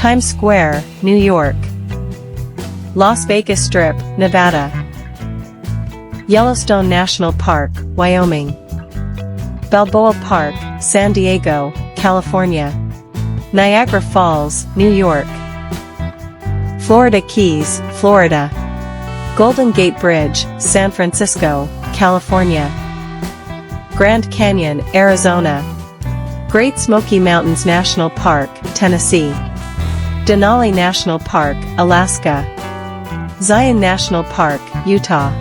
Times Square, New York. Las Vegas Strip, Nevada. Yellowstone National Park, Wyoming. Balboa Park, San Diego, California. Niagara Falls, New York. Florida Keys, Florida. Golden Gate Bridge, San Francisco, California. Grand Canyon, Arizona. Great Smoky Mountains National Park, Tennessee. Denali National Park, Alaska. Zion National Park, Utah.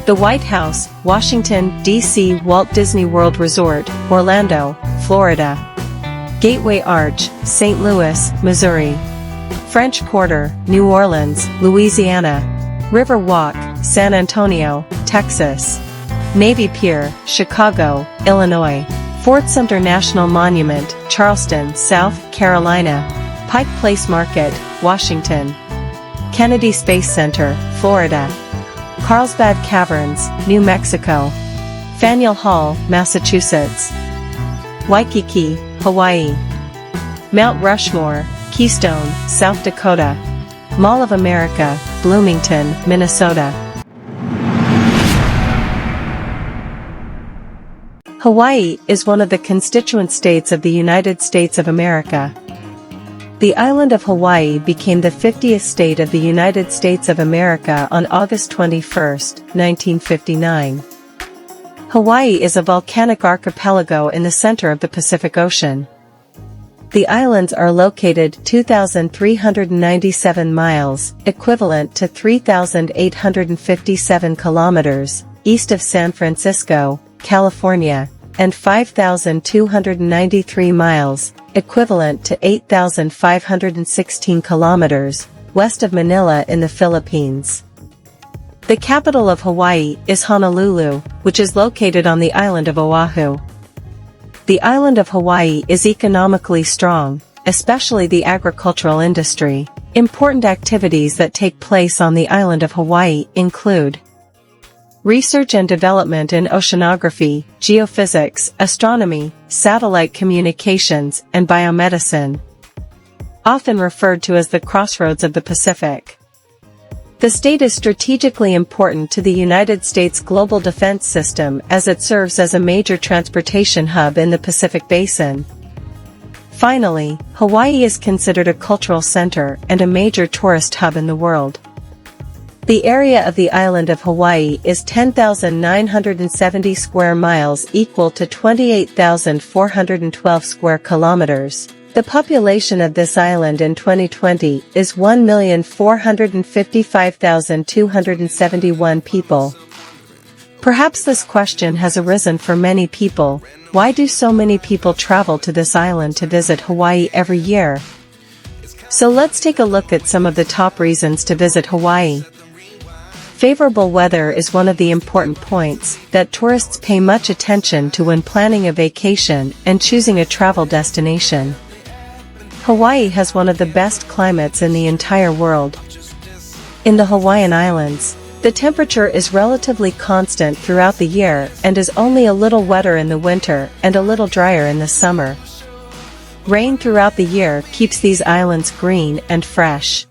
The White House, Washington, D.C. Walt Disney World Resort, Orlando, Florida. Gateway Arch, St. Louis, Missouri. French Quarter, New Orleans, Louisiana. River Walk, San Antonio, Texas. Navy Pier, Chicago, Illinois. Fort Sumter National Monument, Charleston, South Carolina. Pike Place Market, Washington. Kennedy Space Center, Florida. Carlsbad Caverns, New Mexico. Faneuil Hall, Massachusetts. Waikiki, Hawaii. Mount Rushmore, Keystone, South Dakota. Mall of America, Bloomington, Minnesota. Hawaii is one of the constituent states of the United States of America. The island of Hawaii became the 50th state of the United States of America on August 21, 1959. Hawaii is a volcanic archipelago in the center of the Pacific Ocean. The islands are located 2,397 miles, equivalent to 3,857 kilometers, east of San Francisco, California, and 5,293 miles, equivalent to 8,516 kilometers, west of Manila in the Philippines. The capital of Hawaii is Honolulu, which is located on the island of Oahu. The island of Hawaii is economically strong, especially the agricultural industry. Important activities that take place on the island of Hawaii include research and development in oceanography, geophysics, astronomy, satellite communications, and biomedicine. Often referred to as the crossroads of the Pacific. The state is strategically important to the United States global defense system as it serves as a major transportation hub in the Pacific Basin. Finally, Hawaii is considered a cultural center and a major tourist hub in the world. The area of the island of Hawaii is 10,970 square miles, equal to 28,412 square kilometers. The population of this island in 2020 is 1,455,271 people. Perhaps this question has arisen for many people: why do so many people travel to this island to visit Hawaii every year? So let's take a look at some of the top reasons to visit Hawaii. Favorable weather is one of the important points that tourists pay much attention to when planning a vacation and choosing a travel destination. Hawaii has one of the best climates in the entire world. In the Hawaiian Islands, the temperature is relatively constant throughout the year and is only a little wetter in the winter and a little drier in the summer. Rain throughout the year keeps these islands green and fresh.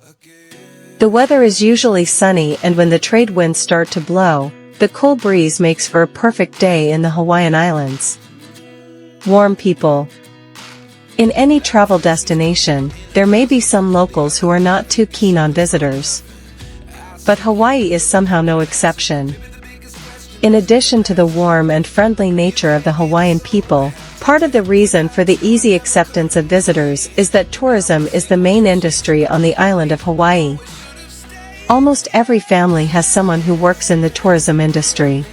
The weather is usually sunny, and when the trade winds start to blow, the cool breeze makes for a perfect day in the Hawaiian Islands. Warm people. In any travel destination, there may be some locals who are not too keen on visitors. But Hawaii is somehow no exception. In addition to the warm and friendly nature of the Hawaiian people, part of the reason for the easy acceptance of visitors is that tourism is the main industry on the island of Hawaii. Almost every family has someone who works in the tourism industry.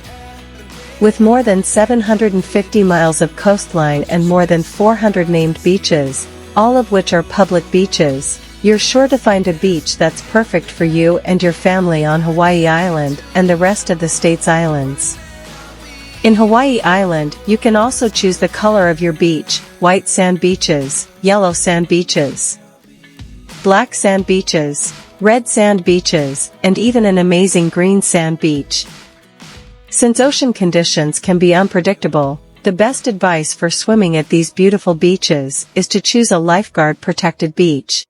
With more than 750 miles of coastline and more than 400 named beaches, all of which are public beaches, you're sure to find a beach that's perfect for you and your family on Hawaii Island and the rest of the state's islands. In Hawaii Island, you can also choose the color of your beach: white sand beaches, yellow sand beaches, black sand beaches, red sand beaches, and even an amazing green sand beach. Since ocean conditions can be unpredictable, the best advice for swimming at these beautiful beaches is to choose a lifeguard-protected beach.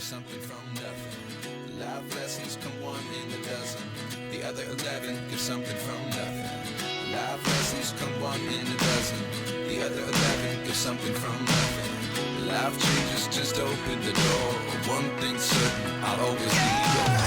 something from nothing. Life lessons come one in a dozen. The other 11 give something from nothing. Life lessons come one in a dozen. The other 11 give something from nothing. Life changes just open the door. One thing's certain, I'll always be yours.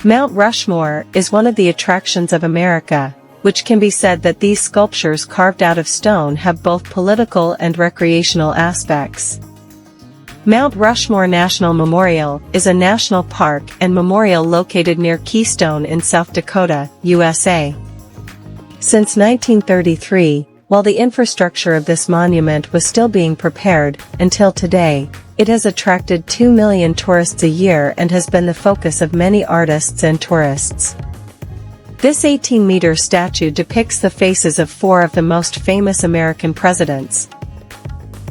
Mount Rushmore is one of the attractions of America, which can be said that these sculptures carved out of stone have both political and recreational aspects. Mount Rushmore National Memorial is a national park and memorial located near Keystone in South Dakota, USA. Since 1933, while the infrastructure of this monument was still being prepared, until today, it has attracted 2 million tourists a year and has been the focus of many artists and tourists. This 18-meter statue depicts the faces of 4 of the most famous American presidents.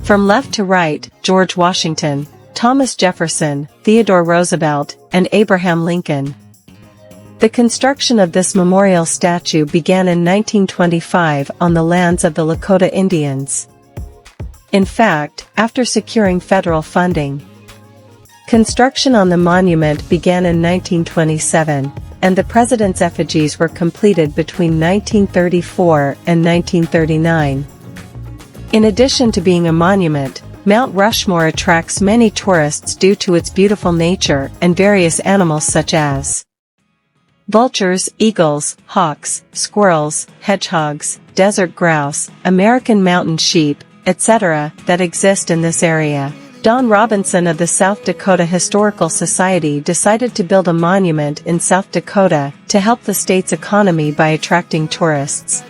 From left to right, George Washington, Thomas Jefferson, Theodore Roosevelt, and Abraham Lincoln. The construction of this memorial statue began in 1925 on the lands of the Lakota Indians. In fact, after securing federal funding, construction on the monument began in 1927, and the president's effigies were completed between 1934 and 1939. In addition to being a monument, Mount Rushmore attracts many tourists due to its beautiful nature and various animals such as vultures, eagles, hawks, squirrels, hedgehogs, desert grouse, American mountain sheep, etc., that exist in this area. Don Robinson of the South Dakota Historical Society decided to build a monument in South Dakota to help the state's economy by attracting tourists.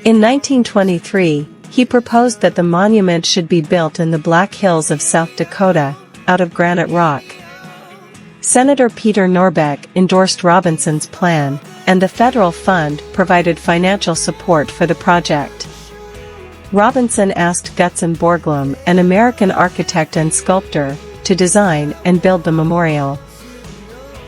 In 1923, he proposed that the monument should be built in the Black Hills of South Dakota, out of granite rock. Senator Peter Norbeck endorsed Robinson's plan, and the federal fund provided financial support for the project. Robinson asked Gutzon Borglum, an American architect and sculptor, to design and build the memorial.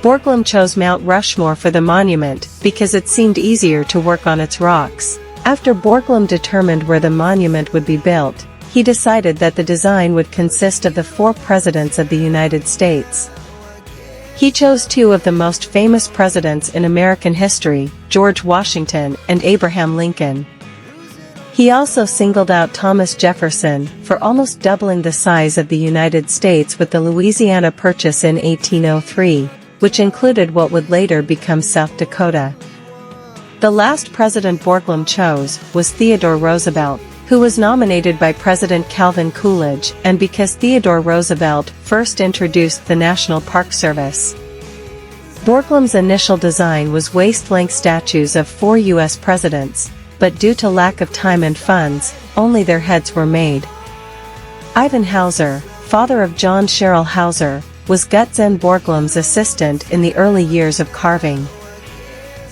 Borglum chose Mount Rushmore for the monument because it seemed easier to work on its rocks. After Borglum determined where the monument would be built, he decided that the design would consist of the 4 presidents of the United States. He chose 2 of the most famous presidents in American history, George Washington and Abraham Lincoln. He also singled out Thomas Jefferson for almost doubling the size of the United States with the Louisiana Purchase in 1803, which included what would later become South Dakota. The last president Borglum chose was Theodore Roosevelt, who was nominated by President Calvin Coolidge, and because Theodore Roosevelt first introduced the National Park Service. Borglum's initial design was waist-length statues of 4 U.S. presidents, but due to lack of time and funds, only their heads were made. Ivan Hauser, father of John Sherrill Hauser, was Gutzon Borglum's assistant in the early years of carving.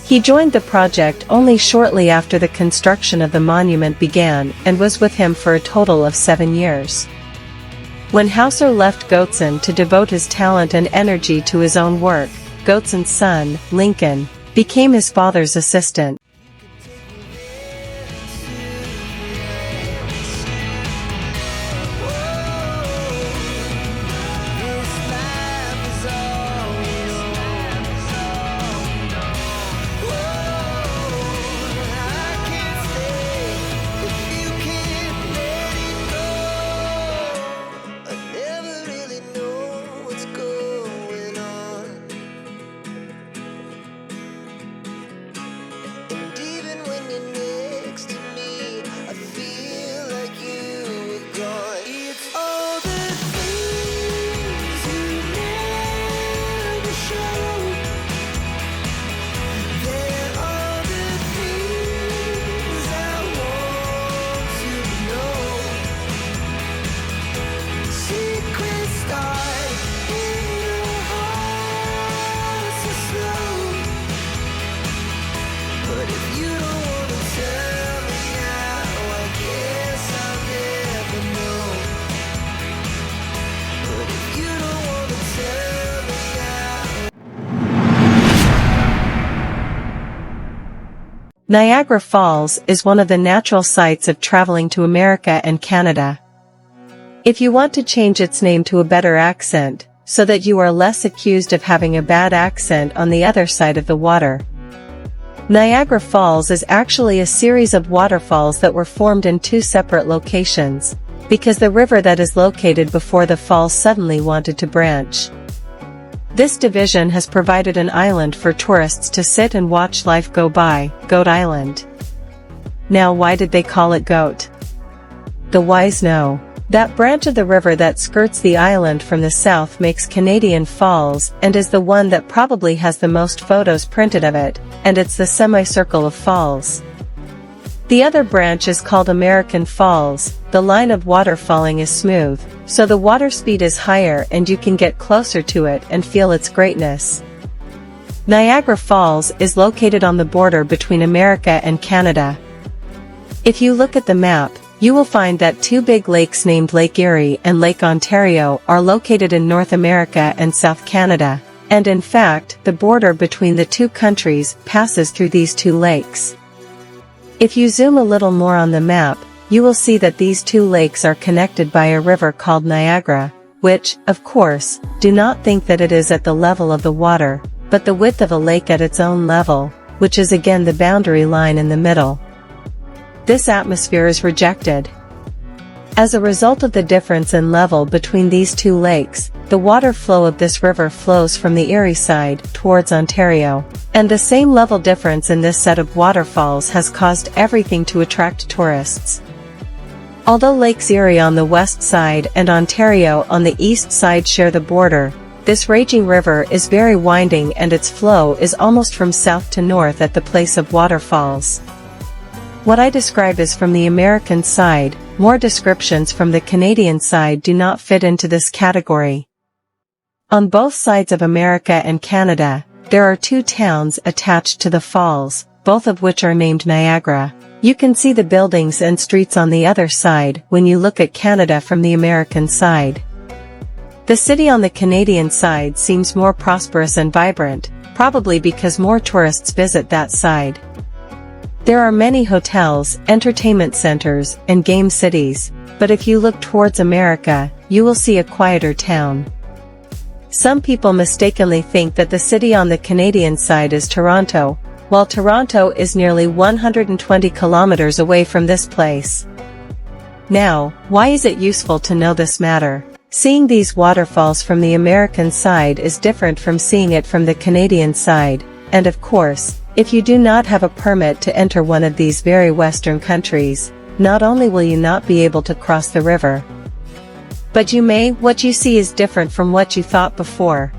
He joined the project only shortly after the construction of the monument began and was with him for a total of 7 years. When Hauser left Goetzen to devote his talent and energy to his own work, Goetzen's son, Lincoln, became his father's assistant. Niagara Falls is one of the natural sights of traveling to America and Canada. If you want to change its name to a better accent, so that you are less accused of having a bad accent on the other side of the water. Niagara Falls is actually a series of waterfalls that were formed in two separate locations, because the river that is located before the falls suddenly wanted to branch. This division has provided an island for tourists to sit and watch life go by, Goat Island. Now why did they call it Goat? The wise know. That branch of the river that skirts the island from the south makes Canadian Falls and is the one that probably has the most photos printed of it, and it's the semicircle of falls. The other branch is called American Falls. The line of water falling is smooth, so the water speed is higher and you can get closer to it and feel its greatness. Niagara Falls is located on the border between America and Canada. If you look at the map, you will find that two big lakes named Lake Erie and Lake Ontario are located in North America and South Canada, and in fact, the border between the two countries passes through these two lakes. If you zoom a little more on the map, you will see that these two lakes are connected by a river called Niagara, which, of course, do not think that it is at the level of the water, but the width of a lake at its own level, which is again the boundary line in the middle. This atmosphere is rejected. As a result of the difference in level between these two lakes, the water flow of this river flows from the Erie side towards Ontario, and the same level difference in this set of waterfalls has caused everything to attract tourists. Although Lakes Erie on the west side and Ontario on the east side share the border, this raging river is very winding and its flow is almost from south to north at the place of waterfalls. What I describe is from the American side. More descriptions from the Canadian side do not fit into this category. On both sides of America and Canada, there are two towns attached to the falls, both of which are named Niagara. You can see the buildings and streets on the other side when you look at Canada from the American side. The city on the Canadian side seems more prosperous and vibrant, probably because more tourists visit that side. There are many hotels, entertainment centers, and game cities, but if you look towards America, you will see a quieter town. Some people mistakenly think that the city on the Canadian side is Toronto, while Toronto is nearly 120 kilometers away from this place. Now, why is it useful to know this matter? Seeing these waterfalls from the American side is different from seeing it from the Canadian side, and of course, if you do not have a permit to enter one of these very western countries, not only will you not be able to cross the river, but you may. What you see is different from what you thought before.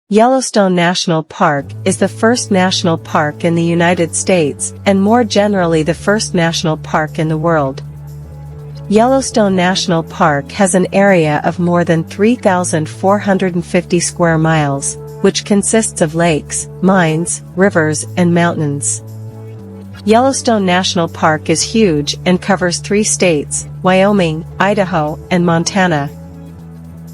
Yellowstone National Park is the first national park in the United States, and more generally the first national park in the world. Yellowstone National Park has an area of more than 3,450 square miles, which consists of lakes, mines, rivers, and mountains. Yellowstone National Park is huge and covers 3 states, Wyoming, Idaho, and Montana.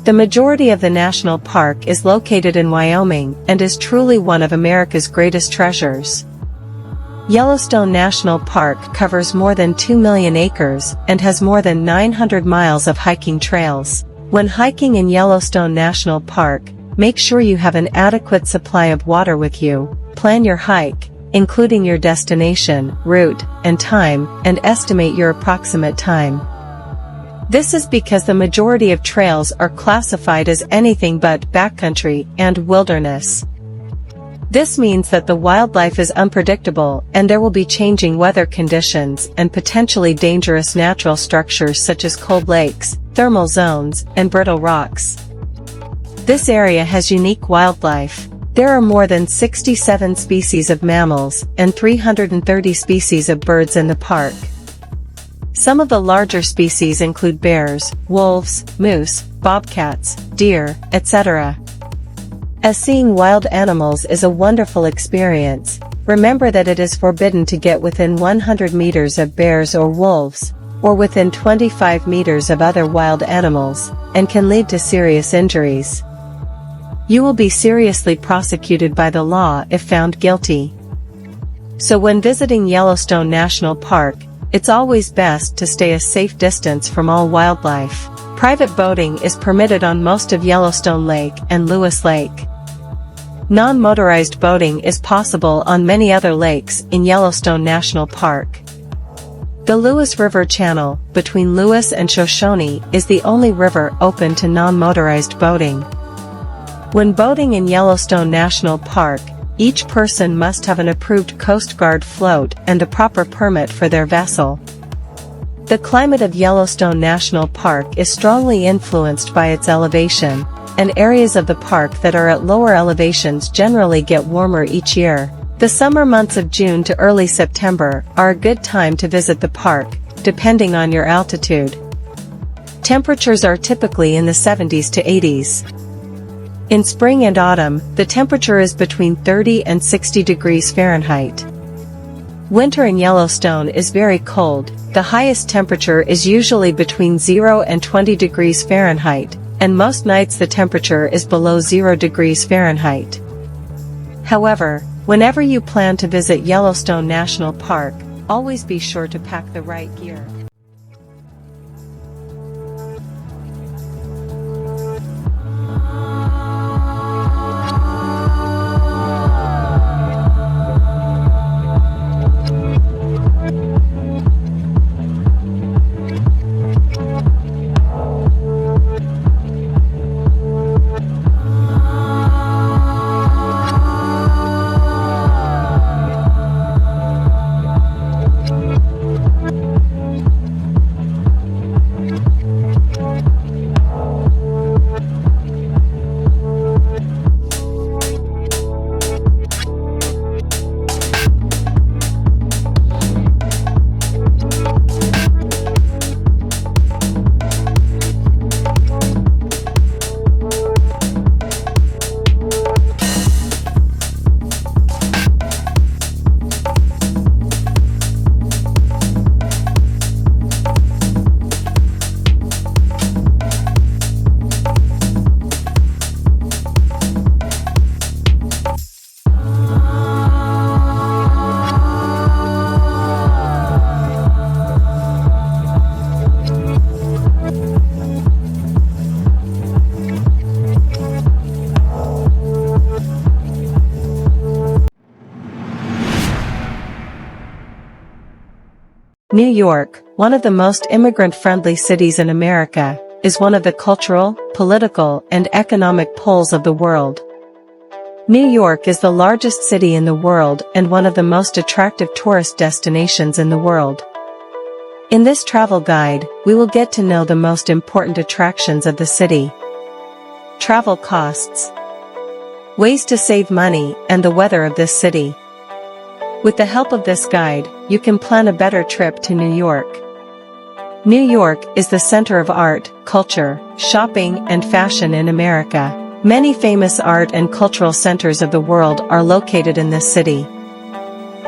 The majority of the national park is located in Wyoming and is truly one of America's greatest treasures. Yellowstone National Park covers more than 2 million acres and has more than 900 miles of hiking trails. When hiking in Yellowstone National Park, make sure you have an adequate supply of water with you. Plan your hike, including your destination, route, and time, and estimate your approximate time. This is because the majority of trails are classified as anything but backcountry and wilderness. This means that the wildlife is unpredictable and there will be changing weather conditions and potentially dangerous natural structures such as cold lakes, thermal zones, and brittle rocks. This area has unique wildlife. There are more than 67 species of mammals and 330 species of birds in the park. Some of the larger species include bears, wolves, moose, bobcats, deer, etc. As seeing wild animals is a wonderful experience, remember that it is forbidden to get within 100 meters of bears or wolves, or within 25 meters of other wild animals, and can lead to serious injuries. You will be seriously prosecuted by the law if found guilty. So when visiting Yellowstone National Park, it's always best to stay a safe distance from all wildlife. Private boating is permitted on most of Yellowstone Lake and Lewis Lake. Non-motorized boating is possible on many other lakes in Yellowstone National Park. The Lewis River Channel, between Lewis and Shoshone, is the only river open to non-motorized boating. When boating in Yellowstone National Park, each person must have an approved Coast Guard float and a proper permit for their vessel. The climate of Yellowstone National Park is strongly influenced by its elevation, and areas of the park that are at lower elevations generally get warmer each year. The summer months of June to early September are a good time to visit the park, depending on your altitude. Temperatures are typically in the 70s to 80s. In spring and autumn, the temperature is between 30 and 60 degrees Fahrenheit. Winter in Yellowstone is very cold. The highest temperature is usually between 0 and 20 degrees Fahrenheit, and most nights the temperature is below 0 degrees Fahrenheit. However, whenever you plan to visit Yellowstone National Park, always be sure to pack the right gear. New York, one of the most immigrant-friendly cities in America, is one of the cultural, political, and economic poles of the world. New York is the largest city in the world and one of the most attractive tourist destinations in the world. In this travel guide, we will get to know the most important attractions of the city. Travel costs. ways to save money, and the weather of this city. With the help of this guide, you can plan a better trip to New York. New York is the center of art, culture, shopping, and fashion in America. Many famous art and cultural centers of the world are located in this city.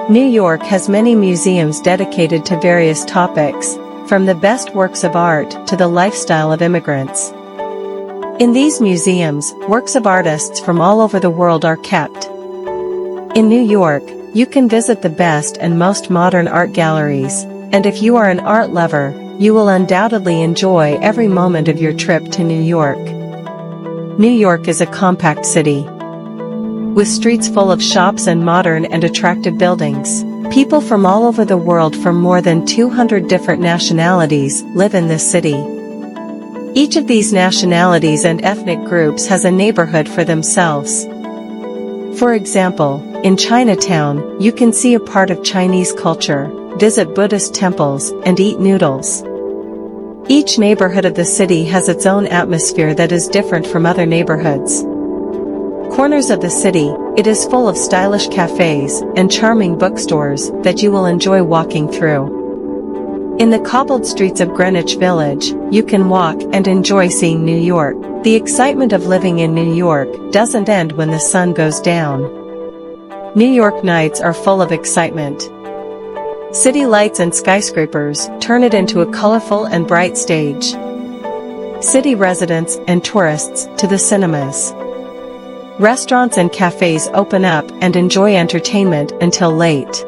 New York has many museums dedicated to various topics, from the best works of art to the lifestyle of immigrants. In these museums, works of artists from all over the world are kept. In New York, you can visit the best and most modern art galleries, and if you are an art lover, you will undoubtedly enjoy every moment of your trip to New York. New York is a compact city, with streets full of shops and modern and attractive buildings. People from all over the world from more than 200 different nationalities live in this city. Each of these nationalities and ethnic groups has a neighborhood for themselves. For example, in Chinatown, you can see a part of Chinese culture, visit Buddhist temples, and eat noodles. Each neighborhood of the city has its own atmosphere that is different from other neighborhoods. Corners of the city, it is full of stylish cafes and charming bookstores that you will enjoy walking through. In the cobbled streets of Greenwich Village, you can walk and enjoy seeing New York. The excitement of living in New York doesn't end when the sun goes down. New York nights are full of excitement. City lights and skyscrapers turn it into a colorful and bright stage. City residents and tourists to the cinemas. Restaurants and cafes open up and enjoy entertainment until late.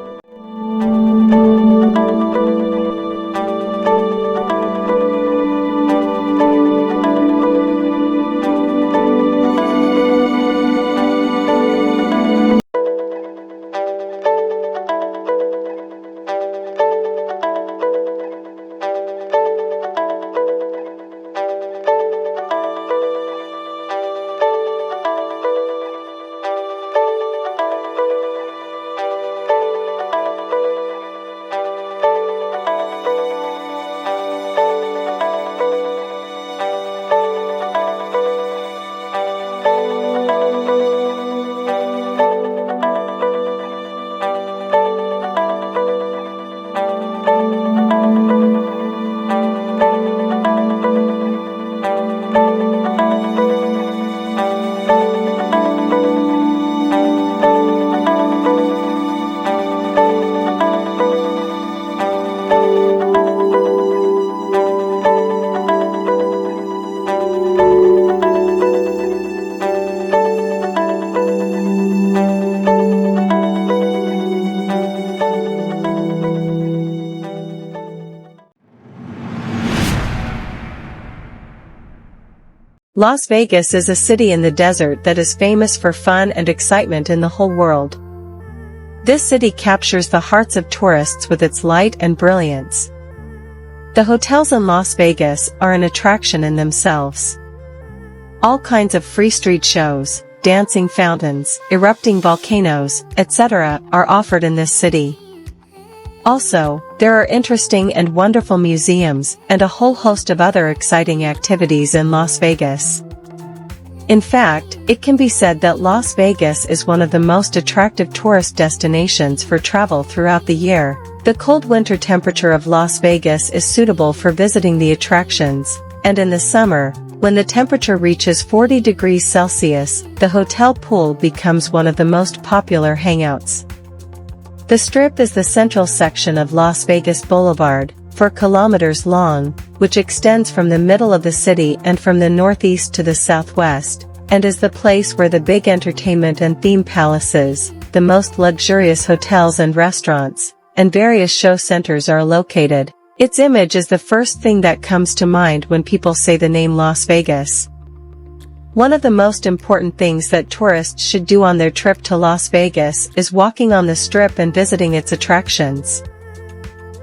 Las Vegas is a city in the desert that is famous for fun and excitement in the whole world. This city captures the hearts of tourists with its light and brilliance. The hotels in Las Vegas are an attraction in themselves. All kinds of free street shows, dancing fountains, erupting volcanoes, etc. are offered in this city. Also, there are interesting and wonderful museums and a whole host of other exciting activities in Las Vegas. In fact, it can be said that Las Vegas is one of the most attractive tourist destinations for travel throughout the year. The cold winter temperature of Las Vegas is suitable for visiting the attractions, and in the summer, when the temperature reaches 40 degrees Celsius, the hotel pool becomes one of the most popular hangouts. The Strip is the central section of Las Vegas Boulevard, 4 kilometers long, which extends from the middle of the city and from the northeast to the southwest, and is the place where the big entertainment and theme palaces, the most luxurious hotels and restaurants, and various show centers are located. Its image is the first thing that comes to mind when people say the name Las Vegas. One of the most important things that tourists should do on their trip to Las Vegas is walking on the Strip and visiting its attractions.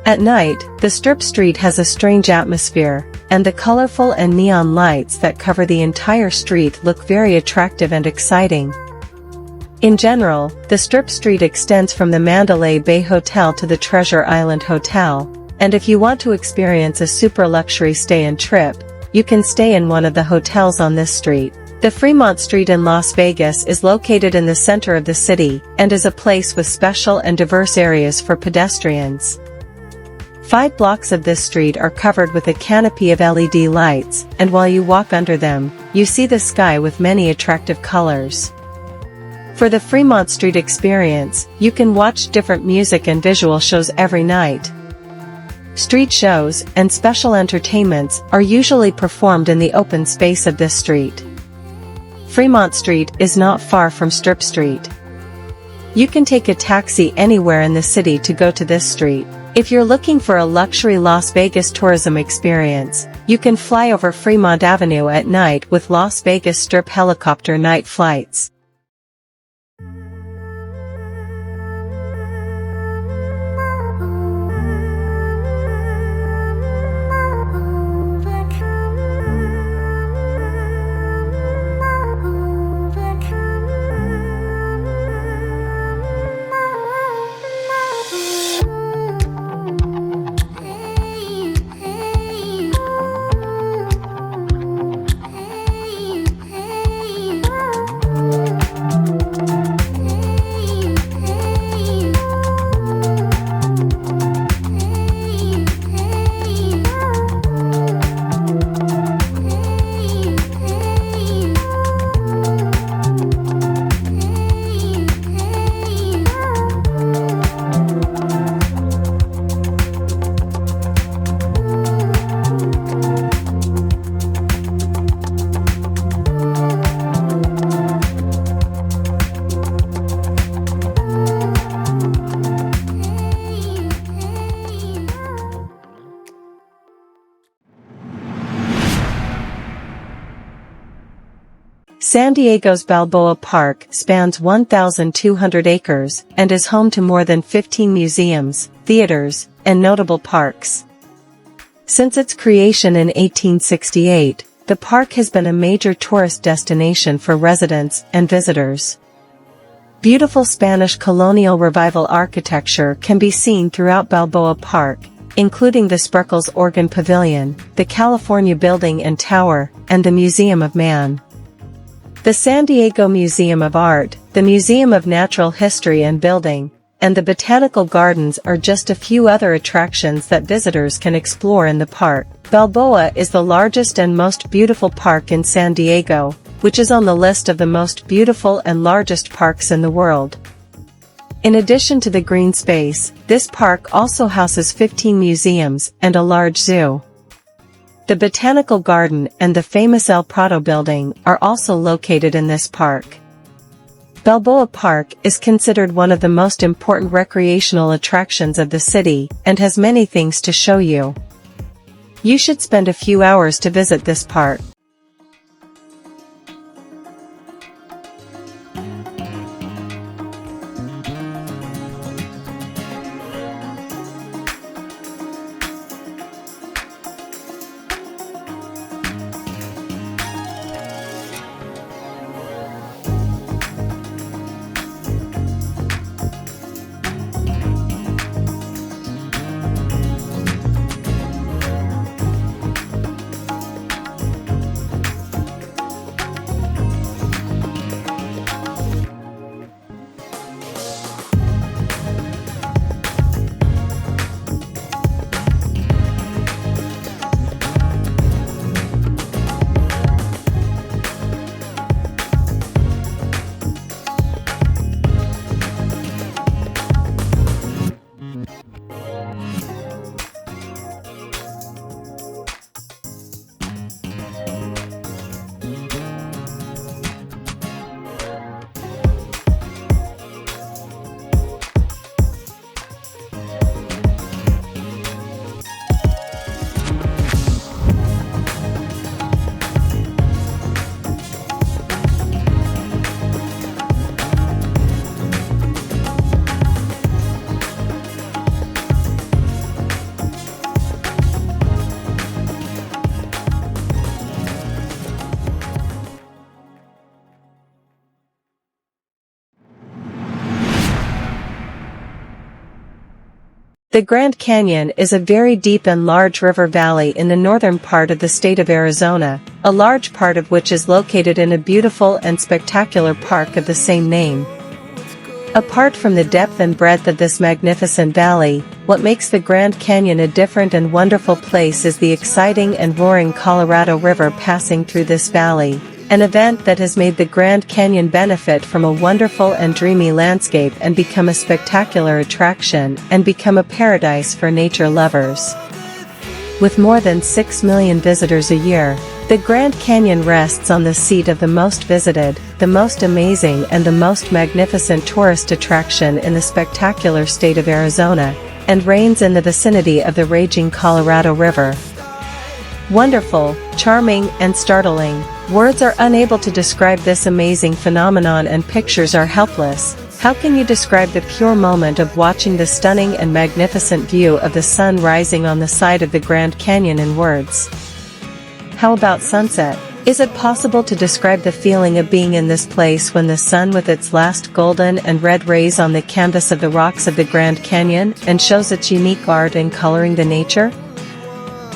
At night, the Strip Street has a strange atmosphere, and the colorful and neon lights that cover the entire street look very attractive and exciting. In general, the Strip Street extends from the Mandalay Bay Hotel to the Treasure Island Hotel, and if you want to experience a super luxury stay and trip, you can stay in one of the hotels on this street. The Fremont Street in Las Vegas is located in the center of the city and is a place with special and diverse areas for pedestrians. 5 blocks of this street are covered with a canopy of LED lights, and while you walk under them, you see the sky with many attractive colors. For the Fremont Street experience, you can watch different music and visual shows every night. Street shows and special entertainments are usually performed in the open space of this street. Fremont Street is not far from Strip Street. You can take a taxi anywhere in the city to go to this street. If you're looking for a luxury Las Vegas tourism experience, you can fly over Fremont Avenue at night with Las Vegas Strip helicopter night flights. San Diego's Balboa Park spans 1,200 acres and is home to more than 15 museums, theaters, and notable parks. Since its creation in 1868, the park has been a major tourist destination for residents and visitors. Beautiful Spanish colonial revival architecture can be seen throughout Balboa Park, including the Sparkles Organ Pavilion, the California Building and Tower, and the Museum of Man. The San Diego Museum of Art, the Museum of Natural History and Building, and the Botanical Gardens are just a few other attractions that visitors can explore in the park. Balboa is the largest and most beautiful park in San Diego, which is on the list of the most beautiful and largest parks in the world. In addition to the green space, this park also houses 15 museums and a large zoo. The Botanical Garden and the famous El Prado building are also located in this park. Balboa Park is considered one of the most important recreational attractions of the city and has many things to show you. You should spend a few hours to visit this park. The Grand Canyon is a very deep and large river valley in the northern part of the state of Arizona, a large part of which is located in a beautiful and spectacular park of the same name. Apart from the depth and breadth of this magnificent valley, what makes the Grand Canyon a different and wonderful place is the exciting and roaring Colorado River passing through this valley, an event that has made the Grand Canyon benefit from a wonderful and dreamy landscape and become a spectacular attraction and become a paradise for nature lovers. With more than 6 million visitors a year, the Grand Canyon rests on the seat of the most visited, the most amazing and the most magnificent tourist attraction in the spectacular state of Arizona, and reigns in the vicinity of the raging Colorado River. Wonderful, charming, and startling. Words are unable to describe this amazing phenomenon and pictures are helpless. How can you describe the pure moment of watching the stunning and magnificent view of the sun rising on the side of the Grand Canyon in words? How about sunset? Is it possible to describe the feeling of being in this place when the sun with its last golden and red rays on the canvas of the rocks of the Grand Canyon and shows its unique art in coloring the nature?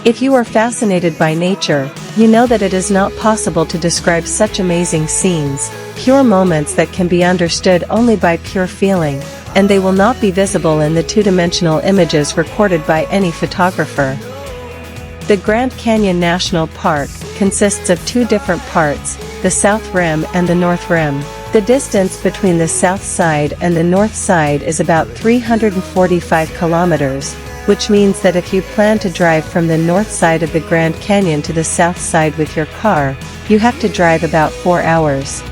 If you are fascinated by nature, you know that it is not possible to describe such amazing scenes, pure moments that can be understood only by pure feeling, and they will not be visible in the two-dimensional images recorded by any photographer. The Grand Canyon National Park consists of two different parts, the South Rim and the North Rim. The distance between the south side and the north side is about 345 kilometers, which means that if you plan to drive from the north side of the Grand Canyon to the south side with your car, you have to drive about 4 hours.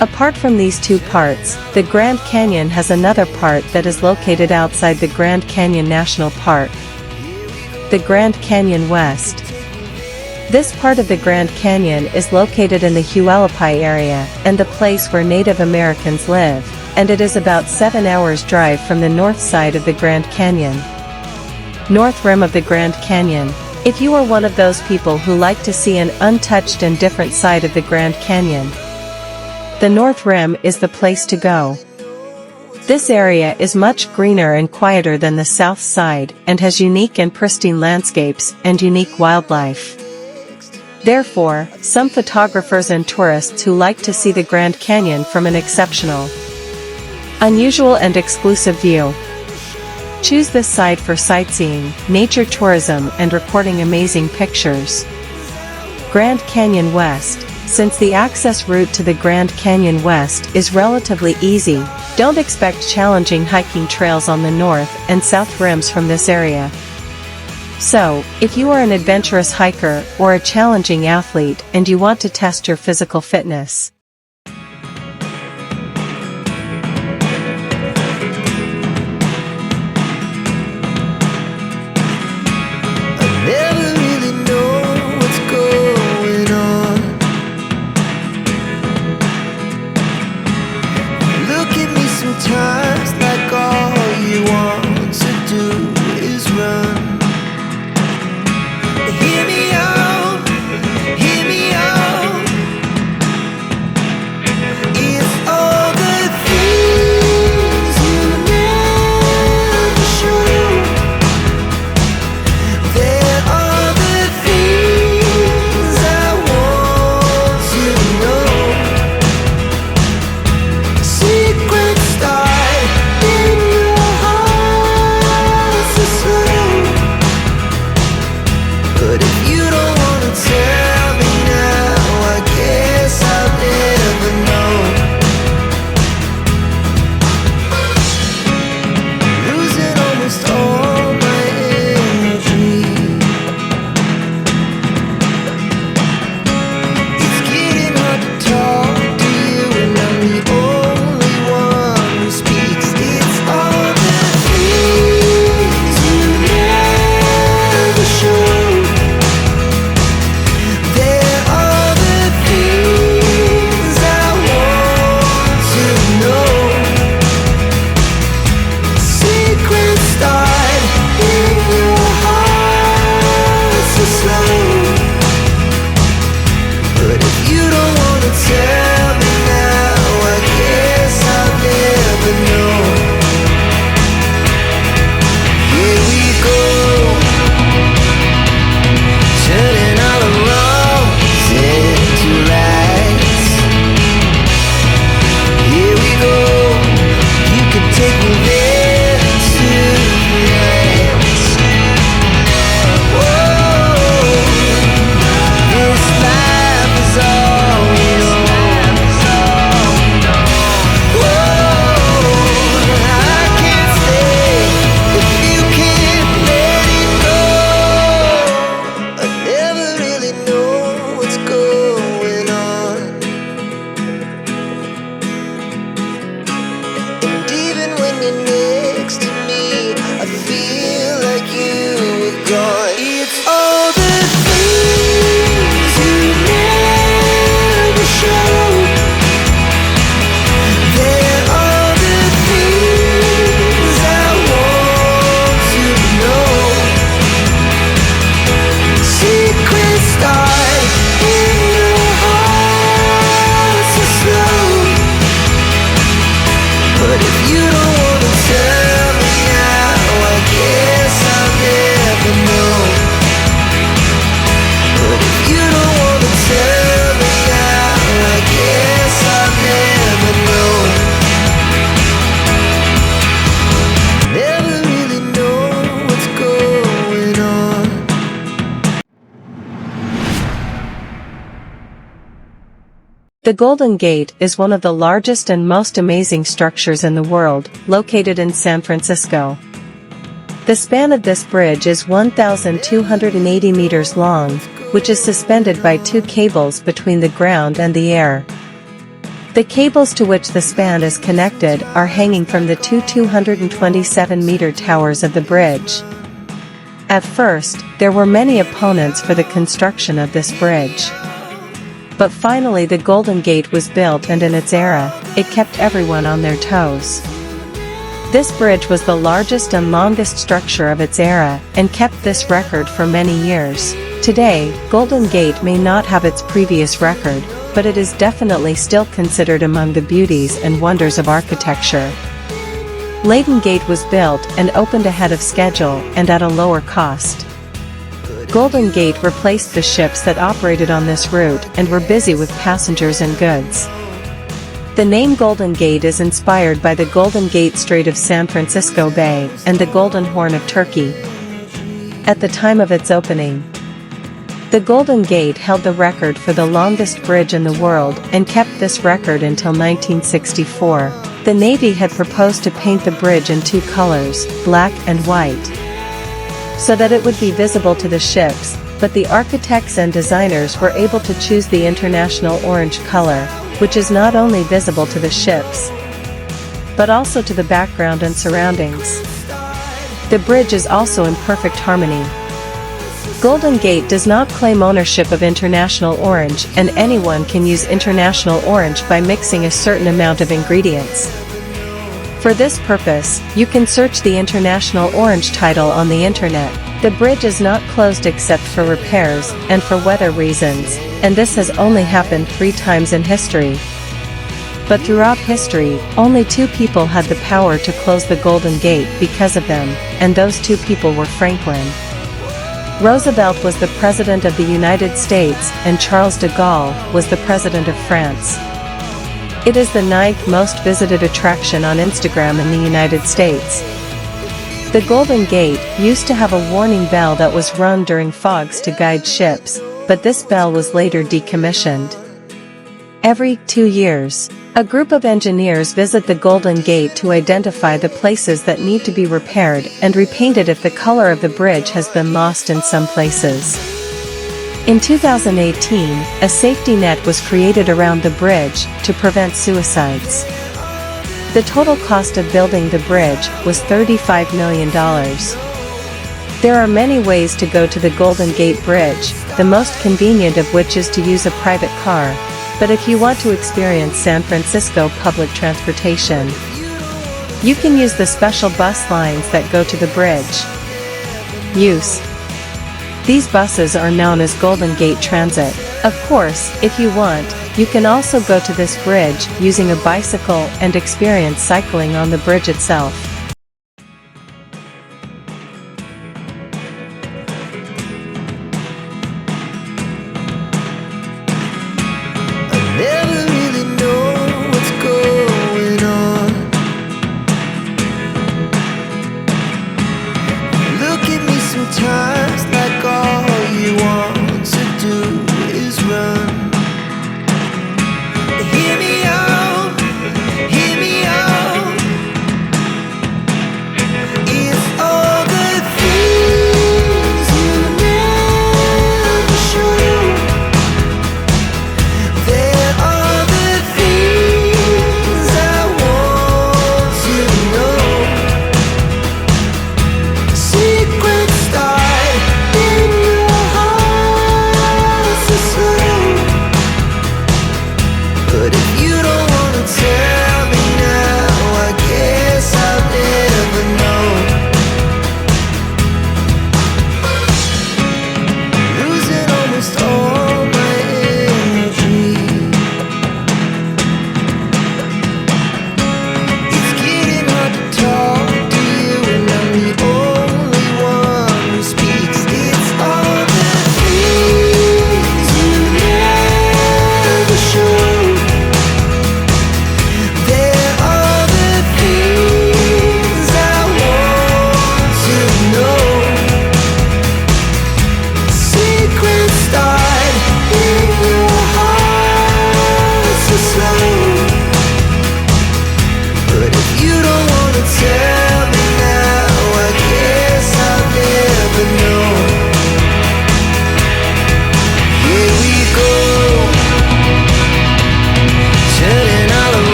Apart from these two parts, the Grand Canyon has another part that is located outside the Grand Canyon National Park. The Grand Canyon West. This part of the Grand Canyon is located in the Hualapai area and the place where Native Americans live, and it is about 7 hours drive from the north side of the Grand Canyon. North Rim of the Grand Canyon. If you are one of those people who like to see an untouched and different side of the Grand Canyon, the North Rim is the place to go. This area is much greener and quieter than the south side and has unique and pristine landscapes and unique wildlife. Therefore, some photographers and tourists who like to see the Grand Canyon from an exceptional, unusual and exclusive view choose this side for sightseeing, nature tourism and recording amazing pictures. Grand Canyon West. Since the access route to the Grand Canyon West is relatively easy, don't expect challenging hiking trails on the north and south rims from this area. So, if you are an adventurous hiker or a challenging athlete and you want to test your physical fitness, Sometimes like all you want to do is run. Hear me out, hear me out. The Golden Gate is one of the largest and most amazing structures in the world, located in San Francisco. The span of this bridge is 1,280 meters long, which is suspended by two cables between the ground and the air. The cables to which the span is connected are hanging from the two 227-meter towers of the bridge. At first, there were many opponents for the construction of this bridge. But finally the Golden Gate was built, and in its era, it kept everyone on their toes. This bridge was the largest and longest structure of its era, and kept this record for many years. Today, Golden Gate may not have its previous record, but it is definitely still considered among the beauties and wonders of architecture. Leyden Gate was built and opened ahead of schedule and at a lower cost. Golden Gate replaced the ships that operated on this route and were busy with passengers and goods. The name Golden Gate is inspired by the Golden Gate Strait of San Francisco Bay and the Golden Horn of Turkey. At the time of its opening, the Golden Gate held the record for the longest bridge in the world and kept this record until 1964. The Navy had proposed to paint the bridge in two colors, black and white, so that it would be visible to the ships, but the architects and designers were able to choose the international orange color, which is not only visible to the ships, but also to the background and surroundings. The bridge is also in perfect harmony. Golden Gate does not claim ownership of international orange, and anyone can use international orange by mixing a certain amount of ingredients. For this purpose, you can search the International Orange title on the internet. The bridge is not closed except for repairs and for weather reasons, and this has only happened 3 times in history. But throughout history, only 2 people had the power to close the Golden Gate because of them, and those 2 people were Franklin Roosevelt was the President of the United States, and Charles de Gaulle was the President of France. It is the 9th most visited attraction on Instagram in the United States. The Golden Gate used to have a warning bell that was rung during fogs to guide ships, but this bell was later decommissioned. Every 2 years, a group of engineers visit the Golden Gate to identify the places that need to be repaired and repainted if the color of the bridge has been lost in some places. In 2018, a safety net was created around the bridge to prevent suicides. The total cost of building the bridge was $35 million. There are many ways to go to the Golden Gate Bridge, the most convenient of which is to use a private car. But if you want to experience San Francisco public transportation, you can use the special bus lines that go to the bridge. Use. These buses are known as Golden Gate Transit. Of course, if you want, you can also go to this bridge using a bicycle and experience cycling on the bridge itself. Sometimes like all you want to do is run. Hear me out, hear me out.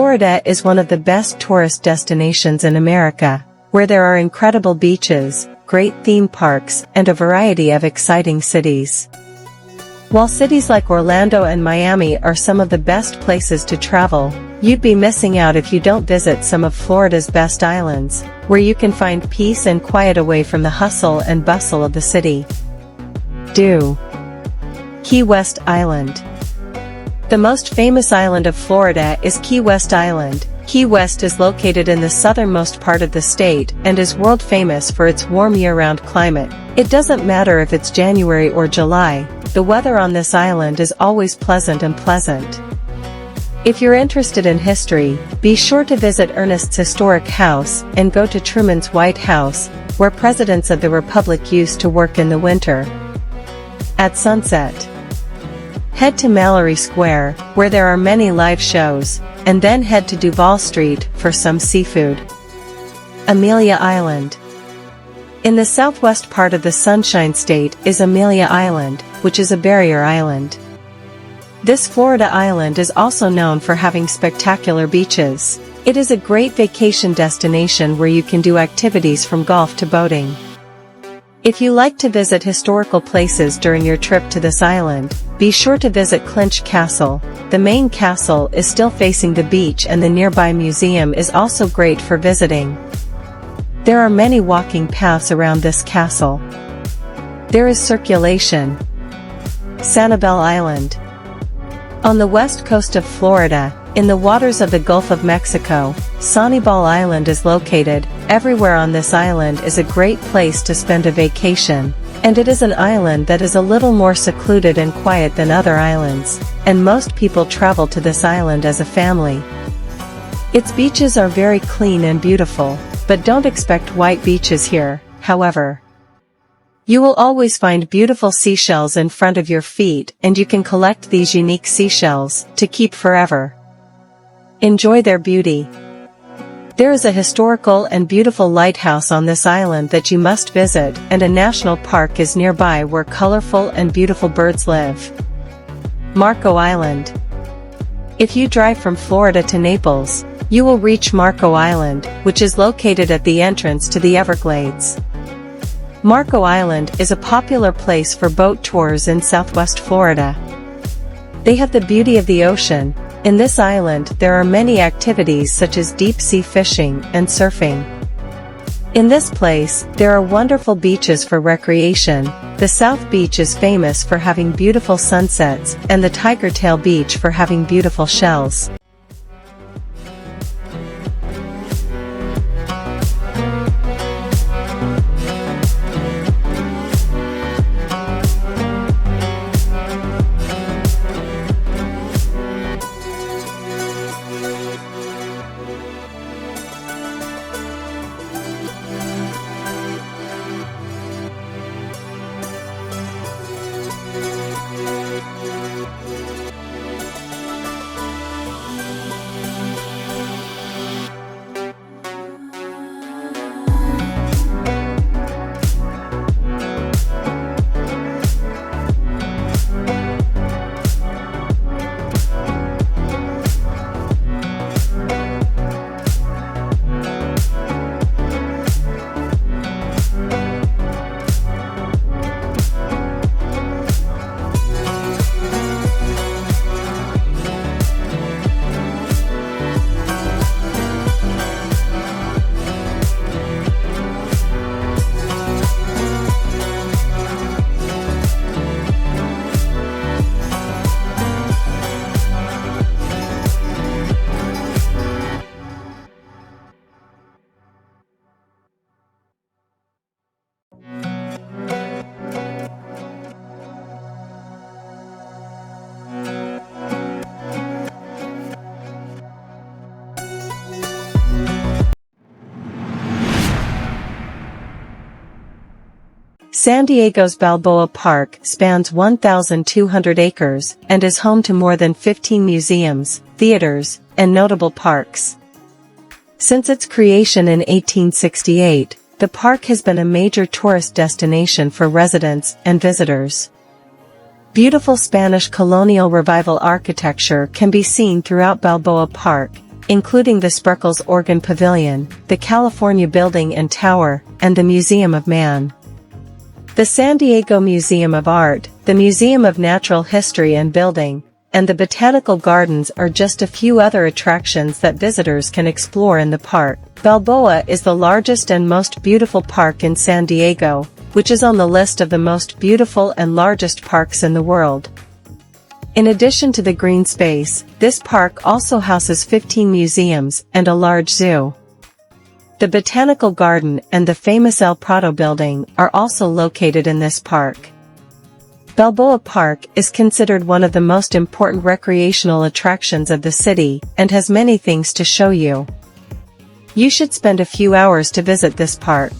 Florida is one of the best tourist destinations in America, where there are incredible beaches, great theme parks, and a variety of exciting cities. While cities like Orlando and Miami are some of the best places to travel, you'd be missing out if you don't visit some of Florida's best islands, where you can find peace and quiet away from the hustle and bustle of the city. Key West Island. The most famous island of Florida is Key West Island. Key West is located in the southernmost part of the state and is world famous for its warm year-round climate. It doesn't matter if it's January or July, the weather on this island is always pleasant and pleasant. If you're interested in history, be sure to visit Ernest's historic house and go to Truman's White House, where presidents of the Republic used to work in the winter. At sunset, head to Mallory Square, where there are many live shows, and then head to Duval Street for some seafood. Amelia Island. In the southwest part of the Sunshine State is Amelia Island, which is a barrier island. This Florida island is also known for having spectacular beaches. It is a great vacation destination where you can do activities from golf to boating. If you like to visit historical places during your trip to this island, be sure to visit Clinch Castle. The main castle is still facing the beach and the nearby museum is also great for visiting. There are many walking paths around this castle. There is circulation. Sanibel Island. On the west coast of Florida, in the waters of the Gulf of Mexico, Sanibel Island is located. Everywhere on this island is a great place to spend a vacation, and it is an island that is a little more secluded and quiet than other islands, and most people travel to this island as a family. Its beaches are very clean and beautiful, but don't expect white beaches here, however. You will always find beautiful seashells in front of your feet, and you can collect these unique seashells to keep forever. Enjoy their beauty. There is a historical and beautiful lighthouse on this island that you must visit, and a national park is nearby where colorful and beautiful birds live. Marco Island. If you drive from Florida to Naples, you will reach Marco Island, which is located at the entrance to the Everglades. Marco Island is a popular place for boat tours in southwest Florida. They have the beauty of the ocean. In this island there are many activities such as deep-sea fishing and surfing. In this place, there are wonderful beaches for recreation. The South Beach is famous for having beautiful sunsets, and the Tiger Tail Beach for having beautiful shells. San Diego's Balboa Park spans 1,200 acres and is home to more than 15 museums, theaters, and notable parks. Since its creation in 1868, the park has been a major tourist destination for residents and visitors. Beautiful Spanish colonial revival architecture can be seen throughout Balboa Park, including the Spreckels Organ Pavilion, the California Building and Tower, and the Museum of Man. The San Diego Museum of Art, the Museum of Natural History and Building, and the Botanical Gardens are just a few other attractions that visitors can explore in the park. Balboa is the largest and most beautiful park in San Diego, which is on the list of the most beautiful and largest parks in the world. In addition to the green space, this park also houses 15 museums and a large zoo. The Botanical Garden and the famous El Prado building are also located in this park. Balboa Park is considered one of the most important recreational attractions of the city and has many things to show you. You should spend a few hours to visit this park.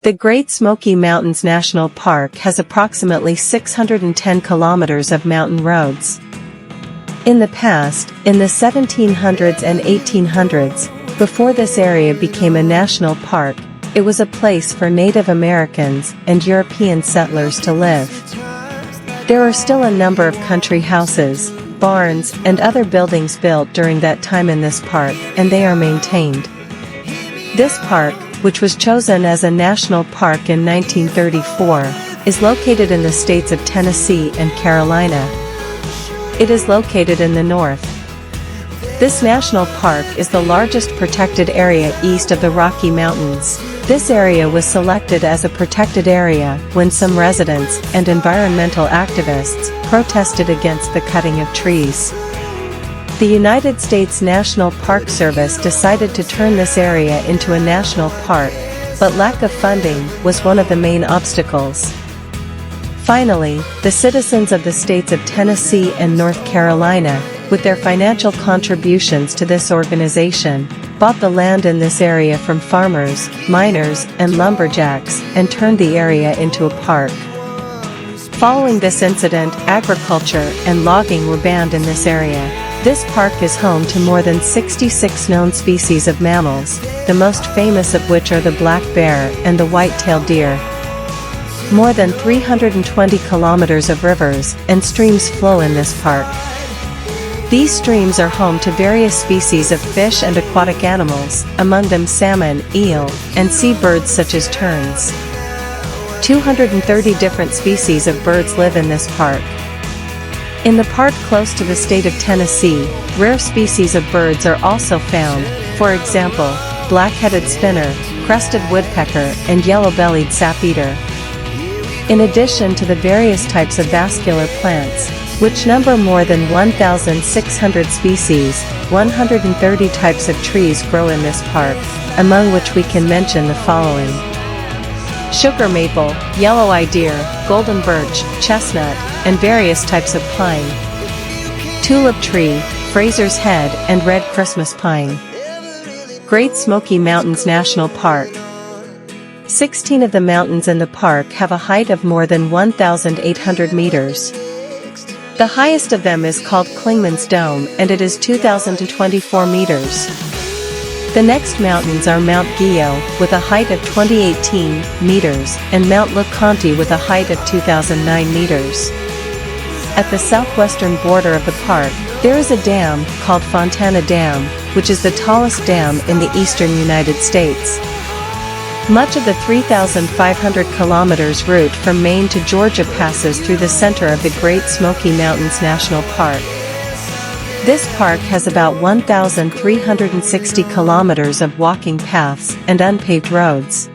The Great Smoky Mountains National Park has approximately 610 kilometers of mountain roads. In the past, in the 1700s and 1800s, before this area became a national park, it was a place for Native Americans and European settlers to live. There are still a number of country houses, barns, and other buildings built during that time in this park, and they are maintained. This park, which was chosen as a national park in 1934, is located in the states of Tennessee and Carolina. It is located in the north. This national park is the largest protected area east of the Rocky Mountains. This area was selected as a protected area when some residents and environmental activists protested against the cutting of trees. The United States National Park Service decided to turn this area into a national park, but lack of funding was one of the main obstacles. Finally, the citizens of the states of Tennessee and North Carolina, with their financial contributions to this organization, bought the land in this area from farmers, miners, and lumberjacks, and turned the area into a park. Following this incident, agriculture and logging were banned in this area. This park is home to more than 66 known species of mammals, the most famous of which are the black bear and the white-tailed deer. More than 320 kilometers of rivers and streams flow in this park. These streams are home to various species of fish and aquatic animals, among them salmon, eel, and seabirds such as terns. 230 different species of birds live in this park. In the park close to the state of Tennessee, rare species of birds are also found, for example, black-headed spinner, crested woodpecker, and yellow-bellied sap-eater. In addition to the various types of vascular plants, which number more than 1,600 species, 130 types of trees grow in this park, among which we can mention the following: sugar maple, yellow-eye deer, golden birch, chestnut, and various types of pine, tulip tree, Fraser's Head, and red Christmas pine. Great Smoky Mountains National Park. 16 of the mountains in the park have a height of more than 1,800 meters. The highest of them is called Klingman's Dome and it is 2,024 meters. The next mountains are Mount Guyot with a height of 2018 meters and Mount Le Conte with a height of 2009 meters. At the southwestern border of the park, there is a dam called Fontana Dam, which is the tallest dam in the eastern United States. Much of the 3,500 kilometers route from Maine to Georgia passes through the center of the Great Smoky Mountains National Park. This park has about 1,360 kilometers of walking paths and unpaved roads.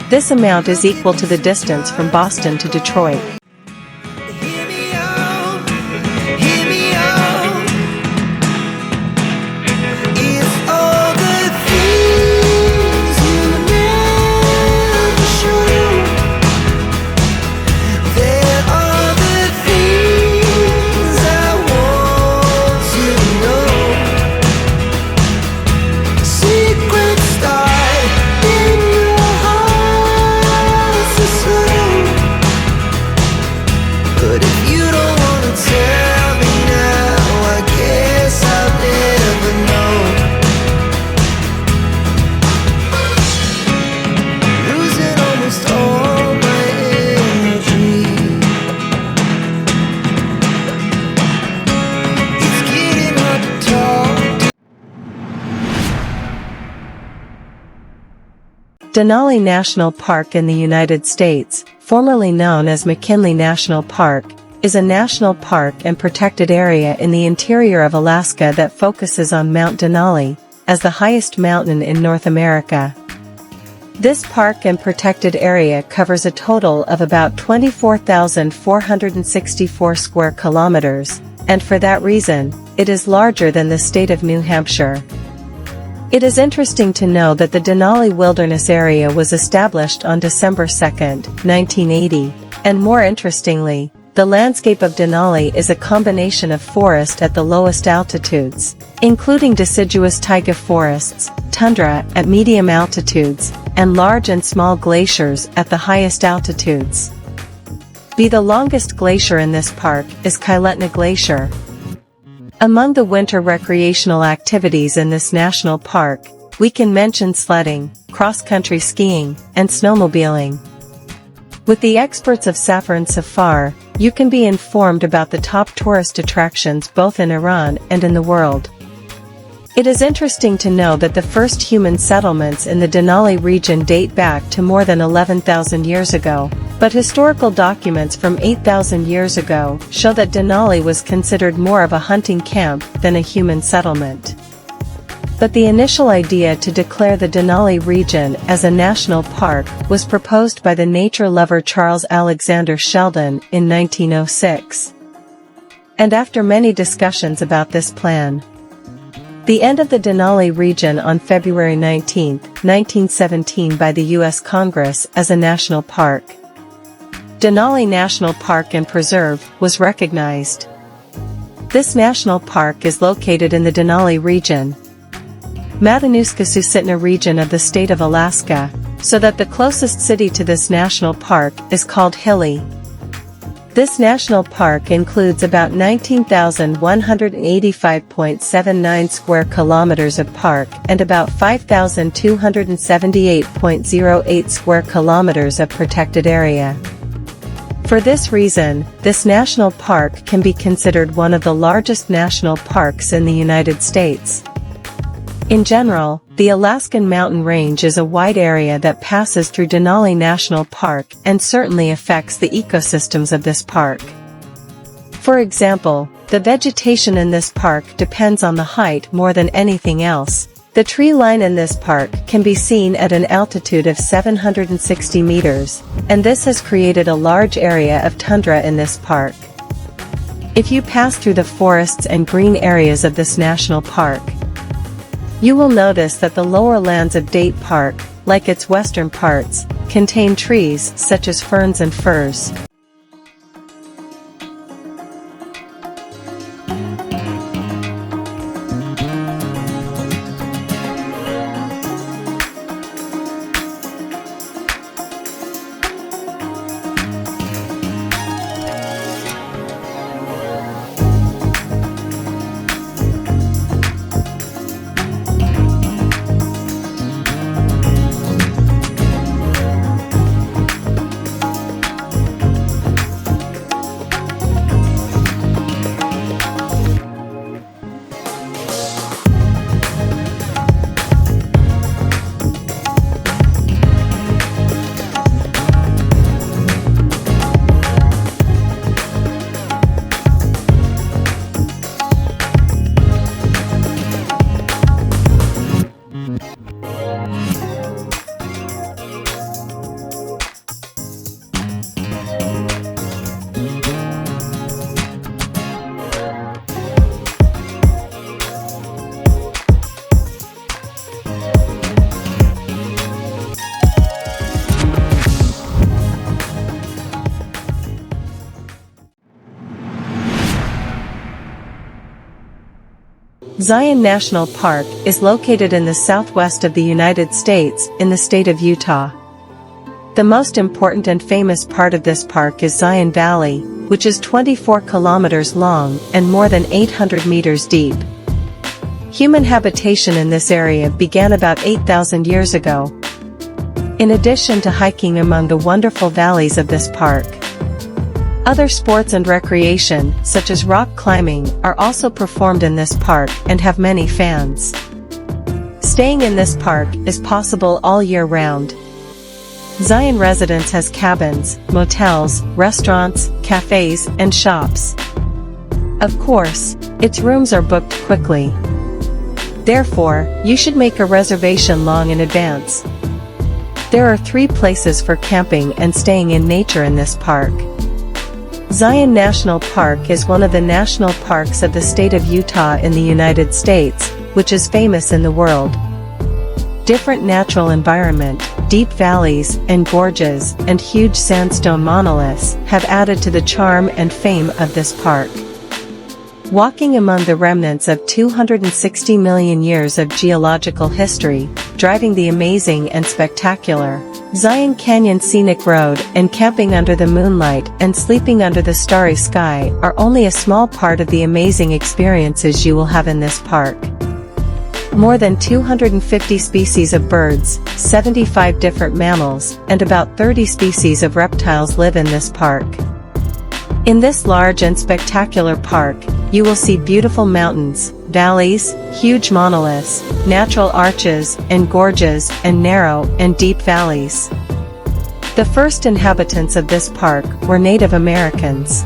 This amount is equal to the distance from Boston to Detroit. Denali National Park in the United States, formerly known as McKinley National Park, is a national park and protected area in the interior of Alaska that focuses on Mount Denali, as the highest mountain in North America. This park and protected area covers a total of about 24,464 square kilometers, and for that reason, it is larger than the state of New Hampshire. It is interesting to know that the Denali Wilderness Area was established on December 2, 1980, and more interestingly, the landscape of Denali is a combination of forest at the lowest altitudes, including deciduous taiga forests, tundra at medium altitudes, and large and small glaciers at the highest altitudes. The longest glacier in this park is Kailetna Glacier. Among the winter recreational activities in this national park, we can mention sledding, cross-country skiing, and snowmobiling. With the experts of Safar and Safar, you can be informed about the top tourist attractions both in Iran and in the world. It is interesting to know that the first human settlements in the Denali region date back to more than 11,000 years ago, but historical documents from 8,000 years ago show that Denali was considered more of a hunting camp than a human settlement. But the initial idea to declare the Denali region as a national park was proposed by the nature lover Charles Alexander Sheldon in 1906. And after many discussions about this plan, the end of the Denali region on February 19, 1917 by the U.S. Congress as a national park. Denali National Park and Preserve was recognized. This national park is located in the Denali region, Matanuska-Susitna region of the state of Alaska, so that the closest city to this national park is called Hilly. This national park includes about 19,185.79 square kilometers of park and about 5,278.08 square kilometers of protected area. For this reason, this national park can be considered one of the largest national parks in the United States. In general, the Alaskan mountain range is a wide area that passes through Denali National Park and certainly affects the ecosystems of this park. For example, the vegetation in this park depends on the height more than anything else. The tree line in this park can be seen at an altitude of 760 meters, and this has created a large area of tundra in this park. If you pass through the forests and green areas of this national park, you will notice that the lower lands of Date Park, like its western parts, contain trees such as ferns and firs. Zion National Park is located in the southwest of the United States, in the state of Utah. The most important and famous part of this park is Zion Valley, which is 24 kilometers long and more than 800 meters deep. Human habitation in this area began about 8,000 years ago. In addition to hiking among the wonderful valleys of this park, other sports and recreation, such as rock climbing, are also performed in this park and have many fans. Staying in this park is possible all year round. Zion Residence has cabins, motels, restaurants, cafes, and shops. Of course, its rooms are booked quickly. Therefore, you should make a reservation long in advance. There are 3 places for camping and staying in nature in this park. Zion National Park is one of the national parks of the state of Utah in the United States, which is famous in the world. Different natural environment, deep valleys and gorges, and huge sandstone monoliths have added to the charm and fame of this park. Walking among the remnants of 260 million years of geological history, driving the amazing and spectacular Zion Canyon Scenic Road, and camping under the moonlight and sleeping under the starry sky are only a small part of the amazing experiences you will have in this park. More than 250 species of birds, 75 different mammals, and about 30 species of reptiles live in this park. In this large and spectacular park, you will see beautiful mountains, valleys, huge monoliths, natural arches and gorges, and narrow and deep valleys. The first inhabitants of this park were Native Americans.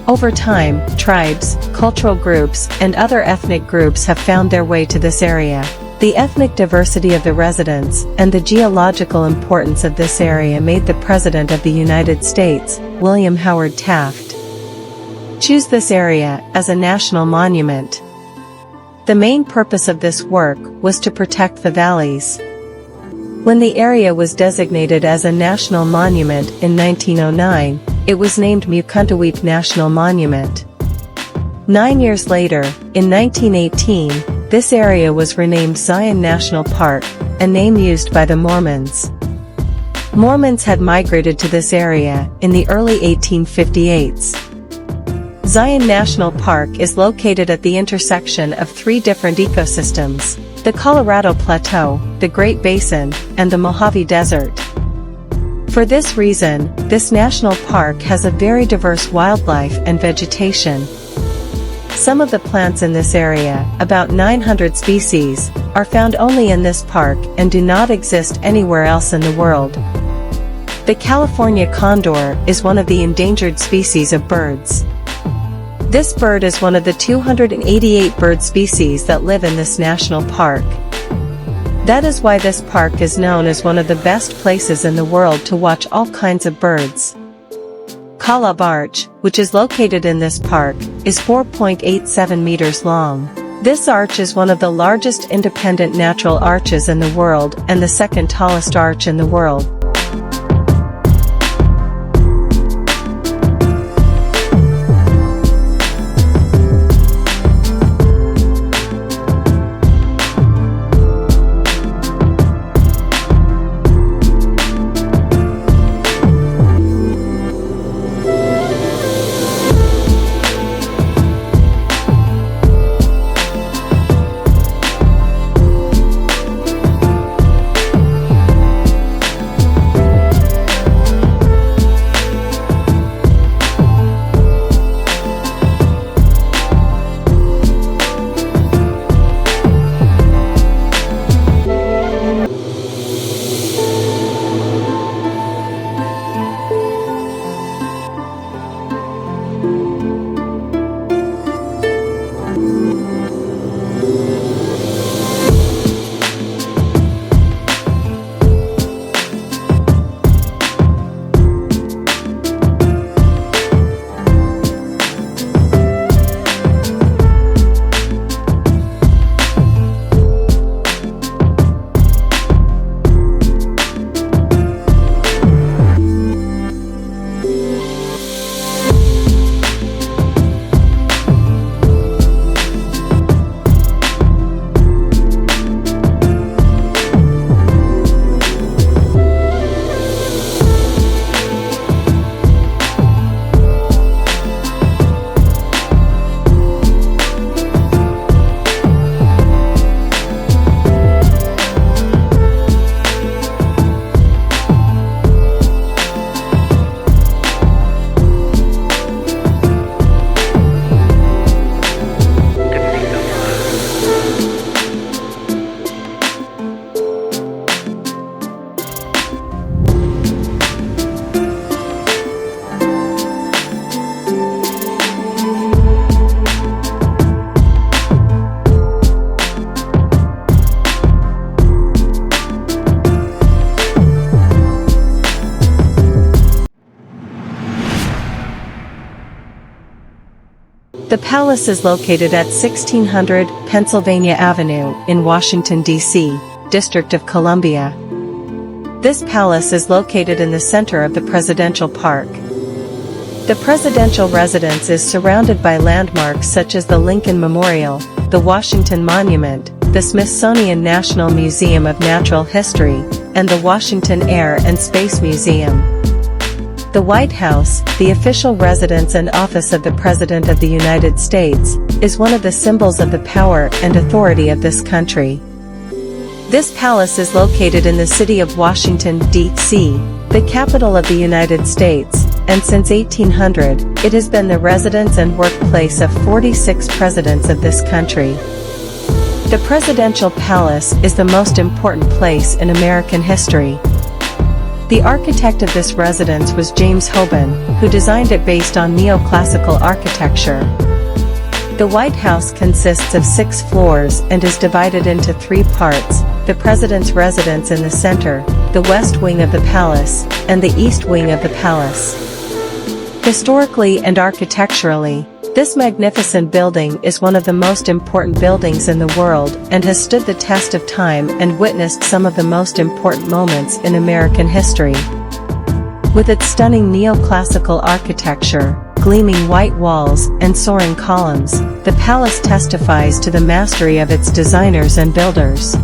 Over time, tribes, cultural groups, and other ethnic groups have found their way to this area. The ethnic diversity of the residents and the geological importance of this area made the President of the United States, William Howard Taft, choose this area as a national monument. The main purpose of this work was to protect the valleys. When the area was designated as a national monument in 1909, it was named Mukuntuweap National Monument. 9 years later, in 1918, this area was renamed Zion National Park, a name used by the Mormons. Mormons had migrated to this area in the early 1858s. Zion National Park is located at the intersection of 3 different ecosystems: the Colorado Plateau, the Great Basin, and the Mojave Desert. For this reason, this national park has a very diverse wildlife and vegetation. Some of the plants in this area, about 900 species, are found only in this park and do not exist anywhere else in the world. The California condor is one of the endangered species of birds. This bird is one of the 288 bird species that live in this national park. That is why this park is known as one of the best places in the world to watch all kinds of birds. Kalab Arch, which is located in this park, is 4.87 meters long. This arch is one of the largest independent natural arches in the world and the second tallest arch in the world. The palace is located at 1600 Pennsylvania Avenue in Washington, D.C., District of Columbia. This palace is located in the center of the Presidential Park. The presidential residence is surrounded by landmarks such as the Lincoln Memorial, the Washington Monument, the Smithsonian National Museum of Natural History, and the Washington Air and Space Museum. The White House, the official residence and office of the President of the United States, is one of the symbols of the power and authority of this country. This palace is located in the city of Washington, D.C., the capital of the United States, and since 1800, it has been the residence and workplace of 46 presidents of this country. The Presidential Palace is the most important place in American history. The architect of this residence was James Hoban, who designed it based on neoclassical architecture. The White House consists of 6 floors and is divided into 3 parts: the President's residence in the center, the West Wing of the palace, and the East Wing of the palace. Historically and architecturally, this magnificent building is one of the most important buildings in the world and has stood the test of time and witnessed some of the most important moments in American history. With its stunning neoclassical architecture, gleaming white walls, and soaring columns, the palace testifies to the mastery of its designers and builders.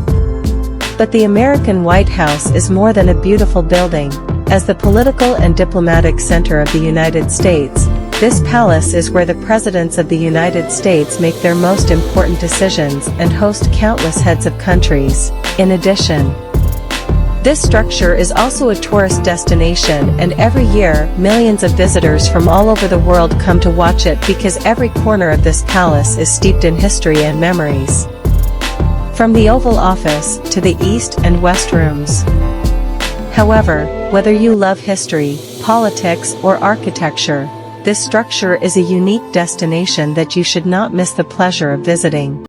But the American White House is more than a beautiful building. As the political and diplomatic center of the United States, this palace is where the presidents of the United States make their most important decisions and host countless heads of countries. In addition, this structure is also a tourist destination, and every year, millions of visitors from all over the world come to watch it because every corner of this palace is steeped in history and memories. From the Oval Office to the East and West rooms. However, whether you love history, politics, or architecture, this structure is a unique destination that you should not miss the pleasure of visiting.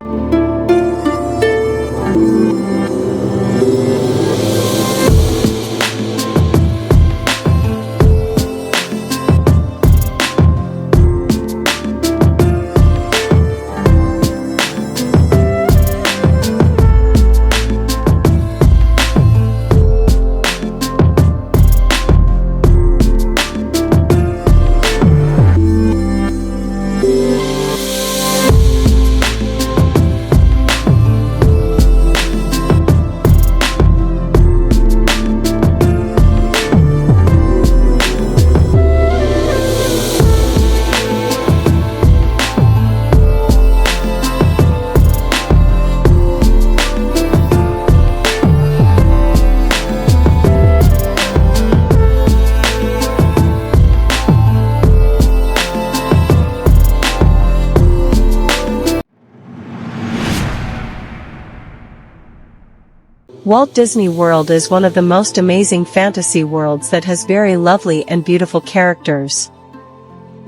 Walt Disney World is one of the most amazing fantasy worlds that has very lovely and beautiful characters.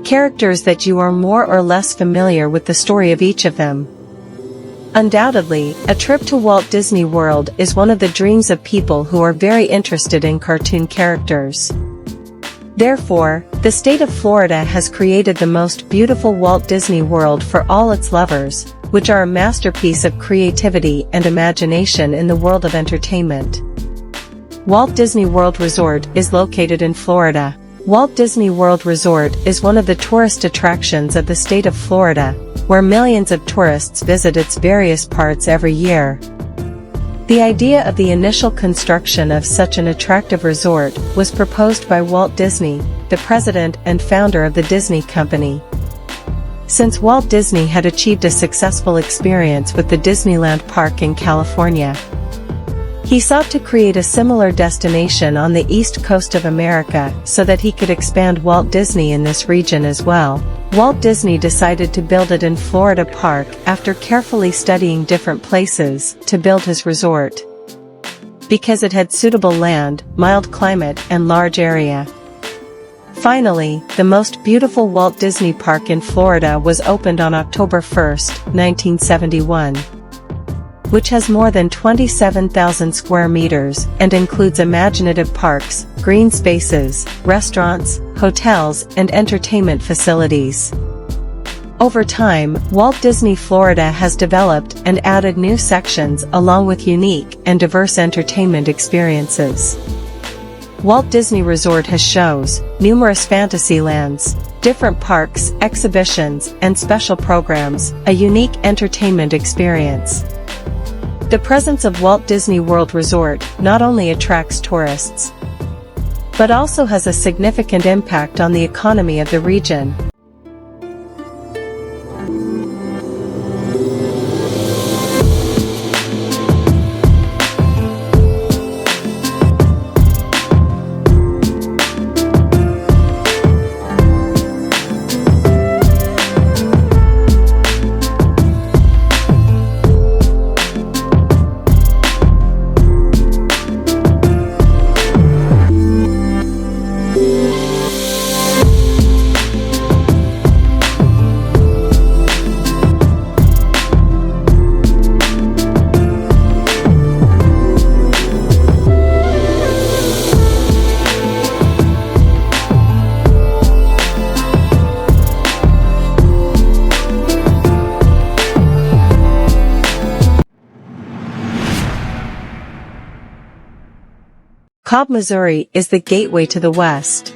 Characters that you are more or less familiar with the story of each of them. Undoubtedly, a trip to Walt Disney World is one of the dreams of people who are very interested in cartoon characters. Therefore, the state of Florida has created the most beautiful Walt Disney World for all its lovers, which are a masterpiece of creativity and imagination in the world of entertainment. Walt Disney World Resort is located in Florida. Walt Disney World Resort is one of the tourist attractions of the state of Florida, where millions of tourists visit its various parts every year. The idea of the initial construction of such an attractive resort was proposed by Walt Disney, the president and founder of the Disney Company. Since Walt Disney had achieved a successful experience with the Disneyland Park in California, he sought to create a similar destination on the east coast of America so that he could expand Walt Disney in this region as well. Walt Disney decided to build it in Florida Park after carefully studying different places to build his resort, because it had suitable land, mild climate, and large area. Finally, the most beautiful Walt Disney Park in Florida was opened on October 1, 1971, which has more than 27,000 square meters and includes imaginative parks, green spaces, restaurants, hotels, and entertainment facilities. Over time, Walt Disney Florida has developed and added new sections along with unique and diverse entertainment experiences. Walt Disney Resort has shows, numerous fantasy lands, different parks, exhibitions, and special programs, a unique entertainment experience. The presence of Walt Disney World Resort not only attracts tourists, but also has a significant impact on the economy of the region. Cobb, Missouri is the gateway to the West.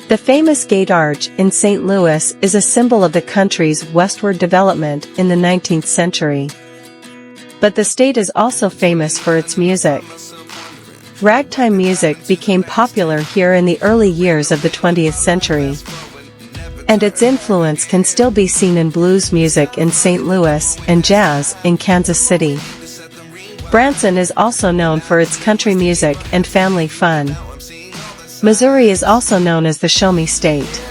The famous Gate Arch in St. Louis is a symbol of the country's westward development in the 19th century. But the state is also famous for its music. Ragtime music became popular here in the early years of the 20th century. And its influence can still be seen in blues music in St. Louis and jazz in Kansas City. Branson is also known for its country music and family fun. Missouri is also known as the Show Me State.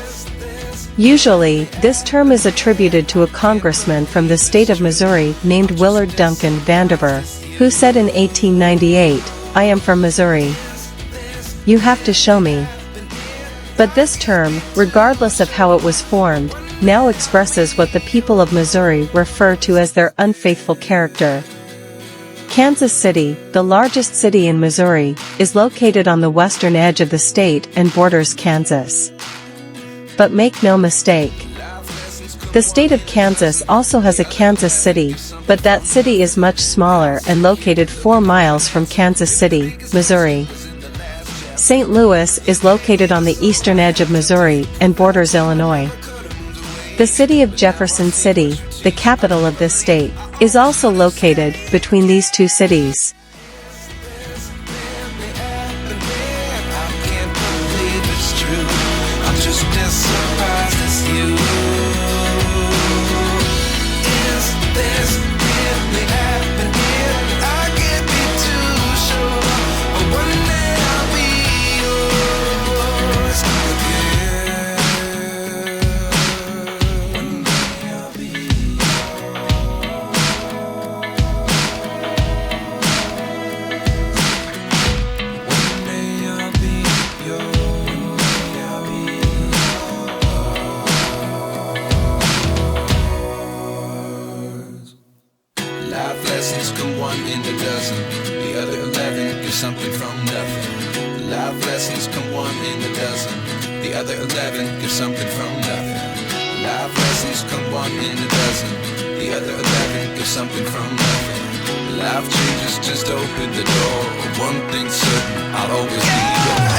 Usually, this term is attributed to a congressman from the state of Missouri named Willard Duncan Vandiver, who said in 1898, "I am from Missouri. You have to show me." But this term, regardless of how it was formed, now expresses what the people of Missouri refer to as their unfaithful character. Kansas City, the largest city in Missouri, is located on the western edge of the state and borders Kansas. But make no mistake, the state of Kansas also has a Kansas City, but that city is much smaller and located 4 miles from Kansas City, Missouri. St. Louis is located on the eastern edge of Missouri and borders Illinois. The city of Jefferson City, the capital of this state, is also located between these two cities. Something from nothing. Life lessons come 1 in a dozen. The other 11 give something from nothing. Life lessons come 1 in a dozen. The other 11 give something from nothing. Life changes, just open the door. One thing's certain, I'll always be yours.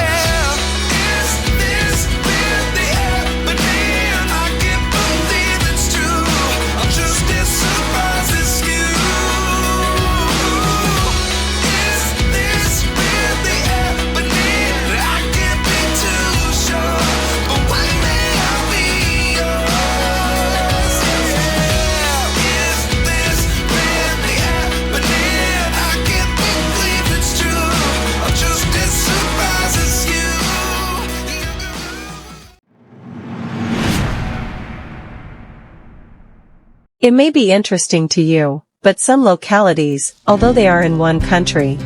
It may be interesting to you, but some localities, although they are in one country,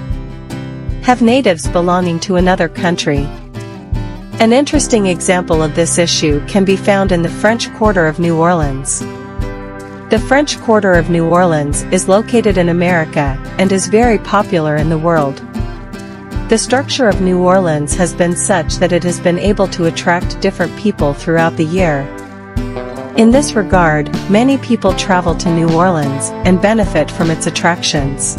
have natives belonging to another country. An interesting example of this issue can be found in the French Quarter of New Orleans. The French Quarter of New Orleans is located in America and is very popular in the world. The structure of New Orleans has been such that it has been able to attract different people throughout the year. In this regard, many people travel to New Orleans and benefit from its attractions.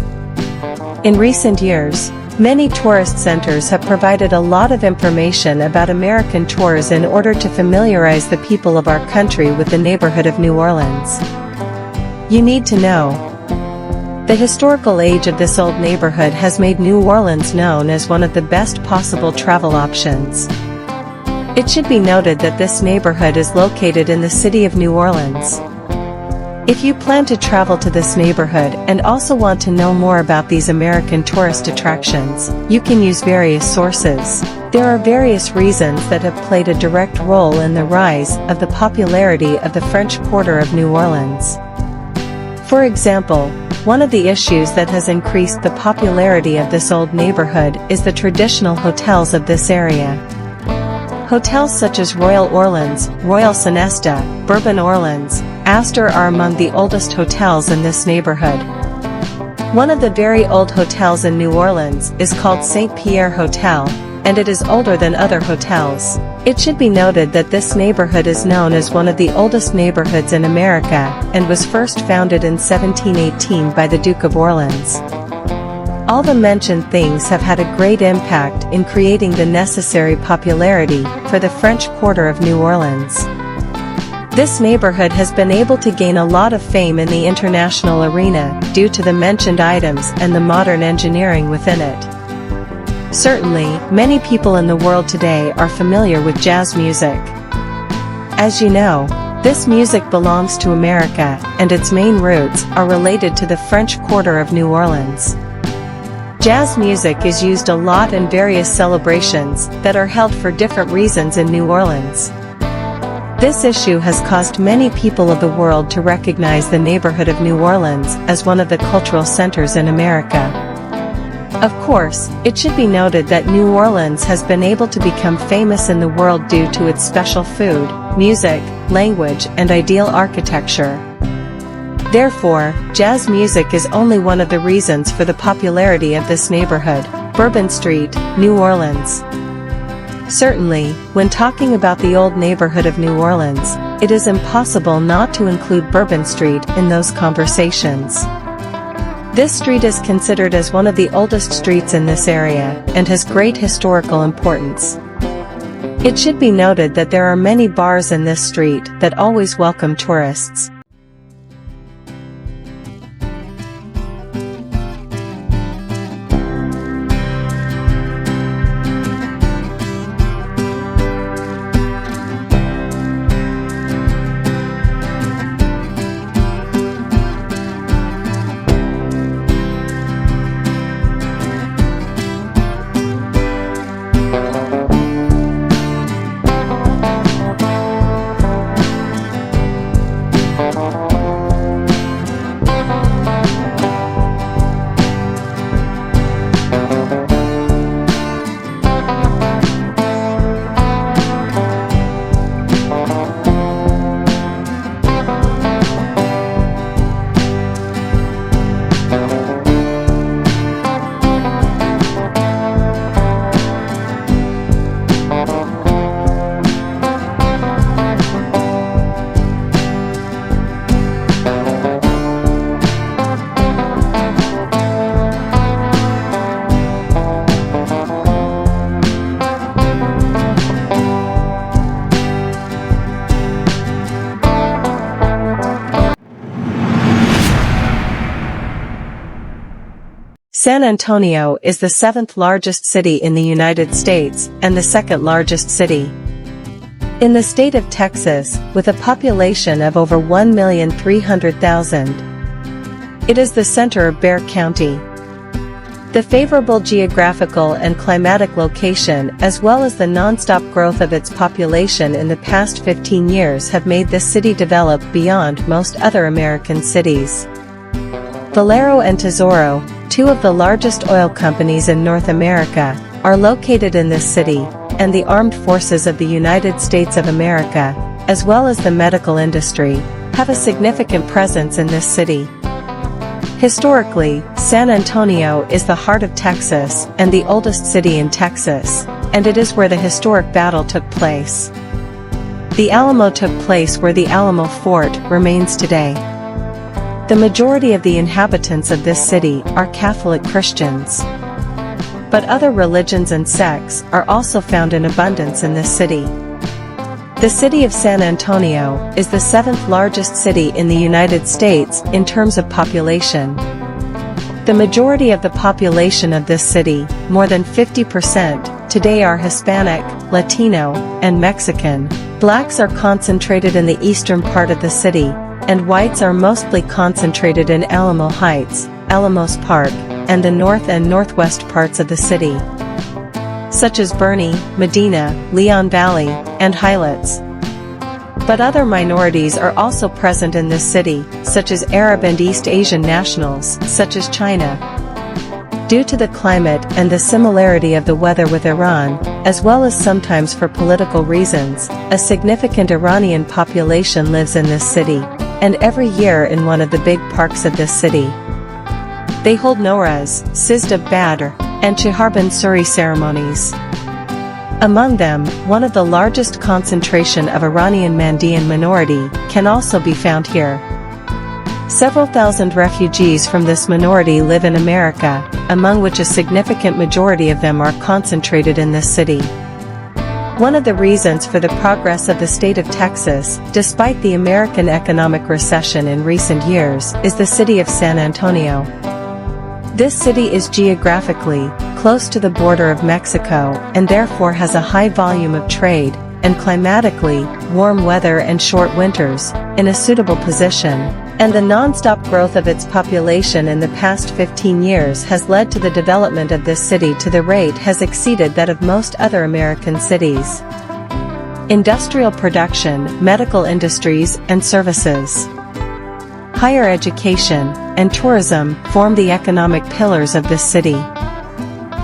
In recent years, many tourist centers have provided a lot of information about American tours in order to familiarize the people of our country with the neighborhood of New Orleans. You need to know. The historical age of this old neighborhood has made New Orleans known as one of the best possible travel options. It should be noted that this neighborhood is located in the city of New Orleans. If you plan to travel to this neighborhood and also want to know more about these American tourist attractions, you can use various sources. There are various reasons that have played a direct role in the rise of the popularity of the French Quarter of New Orleans. For example, one of the issues that has increased the popularity of this old neighborhood is the traditional hotels of this area. Hotels such as Royal Orleans, Royal Sonesta, Bourbon Orleans, Astor are among the oldest hotels in this neighborhood. One of the very old hotels in New Orleans is called St. Pierre Hotel, and it is older than other hotels. It should be noted that this neighborhood is known as one of the oldest neighborhoods in America, and was first founded in 1718 by the Duke of Orleans. All the mentioned things have had a great impact in creating the necessary popularity for the French Quarter of New Orleans. This neighborhood has been able to gain a lot of fame in the international arena due to the mentioned items and the modern engineering within it. Certainly, many people in the world today are familiar with jazz music. As you know, this music belongs to America, and its main roots are related to the French Quarter of New Orleans. Jazz music is used a lot in various celebrations that are held for different reasons in New Orleans. This issue has caused many people of the world to recognize the neighborhood of New Orleans as one of the cultural centers in America. Of course, it should be noted that New Orleans has been able to become famous in the world due to its special food, music, language, and ideal architecture. Therefore, jazz music is only one of the reasons for the popularity of this neighborhood. Bourbon Street, New Orleans. Certainly, when talking about the old neighborhood of New Orleans, it is impossible not to include Bourbon Street in those conversations. This street is considered as one of the oldest streets in this area, and has great historical importance. It should be noted that there are many bars in this street that always welcome tourists. San Antonio is the 7th largest city in the United States and the 2nd largest city in the state of Texas, with a population of over 1,300,000. It is the center of Bexar County. The favorable geographical and climatic location, as well as the non-stop growth of its population in the past 15 years, have made this city develop beyond most other American cities. Valero and Tesoro, two of the largest oil companies in North America, are located in this city, and the armed forces of the United States of America, as well as the medical industry, have a significant presence in this city. Historically, San Antonio is the heart of Texas and the oldest city in Texas, and it is where the historic battle took place. The Alamo took place where the Alamo Fort remains today. The majority of the inhabitants of this city are Catholic Christians. But other religions and sects are also found in abundance in this city. The city of San Antonio is the 7th largest city in the United States in terms of population. The majority of the population of this city, more than 50%, today are Hispanic, Latino, and Mexican. Blacks are concentrated in the eastern part of the city, and whites are mostly concentrated in Alamo Heights, Alamos Park, and the north and northwest parts of the city, such as Bernie, Medina, Leon Valley, and Highlands. But other minorities are also present in this city, such as Arab and East Asian nationals, such as China. Due to the climate and the similarity of the weather with Iran, as well as sometimes for political reasons, a significant Iranian population lives in this city, and every year in one of the big parks of this city, they hold Nowruz, Sizd of Badr, and Cheharban Suri ceremonies. Among them, one of the largest concentration of Iranian Mandaean minority can also be found here. Several thousand refugees from this minority live in America, among which a significant majority of them are concentrated in this city. One of the reasons for the progress of the state of Texas, despite the American economic recession in recent years, is the city of San Antonio. This city is geographically close to the border of Mexico and therefore has a high volume of trade, and climatically, warm weather and short winters, in a suitable position, and the non-stop growth of its population in the past 15 years has led to the development of this city to the rate has exceeded that of most other American cities. Industrial production, medical industries, and services, higher education, and tourism form the economic pillars of this city.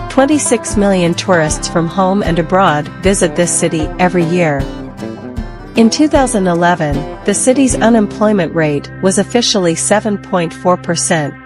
26 million tourists from home and abroad visit this city every year. In 2011, the city's unemployment rate was officially 7.4%.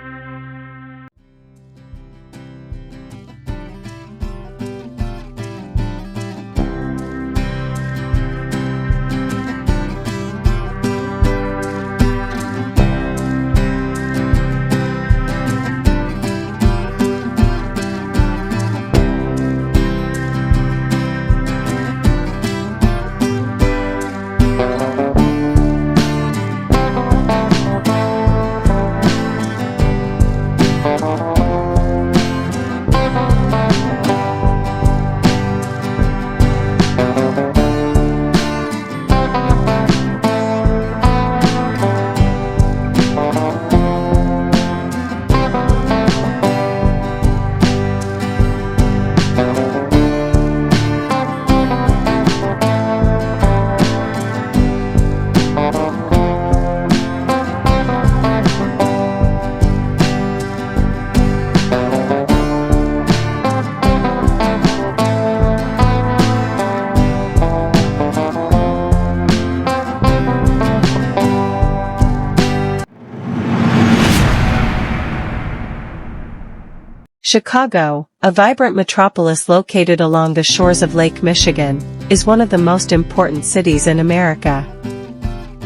Chicago, a vibrant metropolis located along the shores of Lake Michigan, is one of the most important cities in America.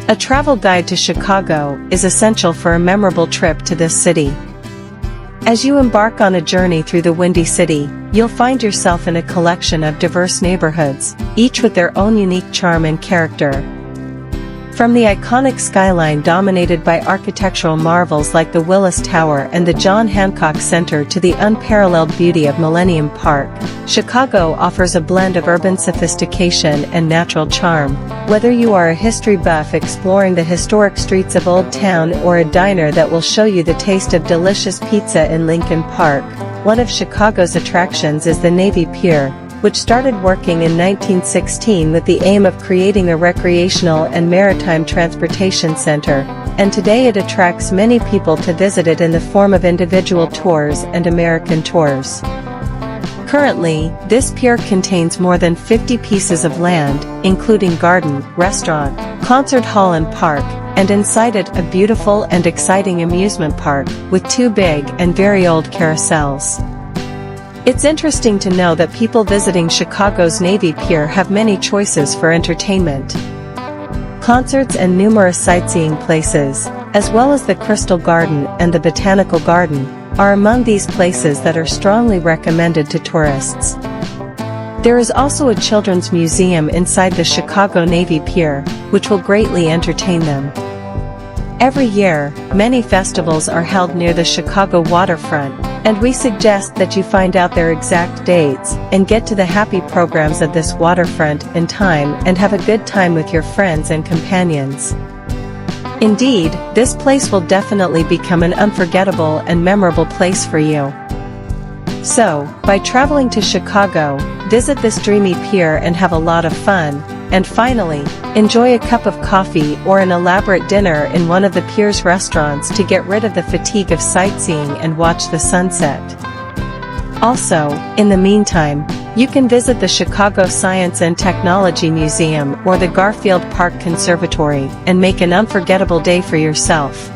A travel guide to Chicago is essential for a memorable trip to this city. As you embark on a journey through the Windy City, you'll find yourself in a collection of diverse neighborhoods, each with their own unique charm and character. From the iconic skyline dominated by architectural marvels like the Willis Tower and the John Hancock Center to the unparalleled beauty of Millennium Park, Chicago offers a blend of urban sophistication and natural charm. Whether you are a history buff exploring the historic streets of Old Town or a diner that will show you the taste of delicious pizza in Lincoln Park, one of Chicago's attractions is the Navy Pier, which started working in 1916 with the aim of creating a recreational and maritime transportation center, and today it attracts many people to visit it in the form of individual tours and American tours. Currently, this pier contains more than 50 pieces of land, including garden, restaurant, concert hall and park, and inside it a beautiful and exciting amusement park, with 2 big and very old carousels. It's interesting to know that people visiting Chicago's Navy Pier have many choices for entertainment. Concerts and numerous sightseeing places, as well as the Crystal Garden and the Botanical Garden, are among these places that are strongly recommended to tourists. There is also a children's museum inside the Chicago Navy Pier, which will greatly entertain them. Every year, many festivals are held near the Chicago waterfront, and we suggest that you find out their exact dates and get to the happy programs of this waterfront in time and have a good time with your friends and companions. Indeed, this place will definitely become an unforgettable and memorable place for you. So, by traveling to Chicago, visit this dreamy pier and have a lot of fun, and finally, enjoy a cup of coffee or an elaborate dinner in one of the pier's restaurants to get rid of the fatigue of sightseeing and watch the sunset. Also, in the meantime, you can visit the Chicago Science and Technology Museum or the Garfield Park Conservatory and make an unforgettable day for yourself.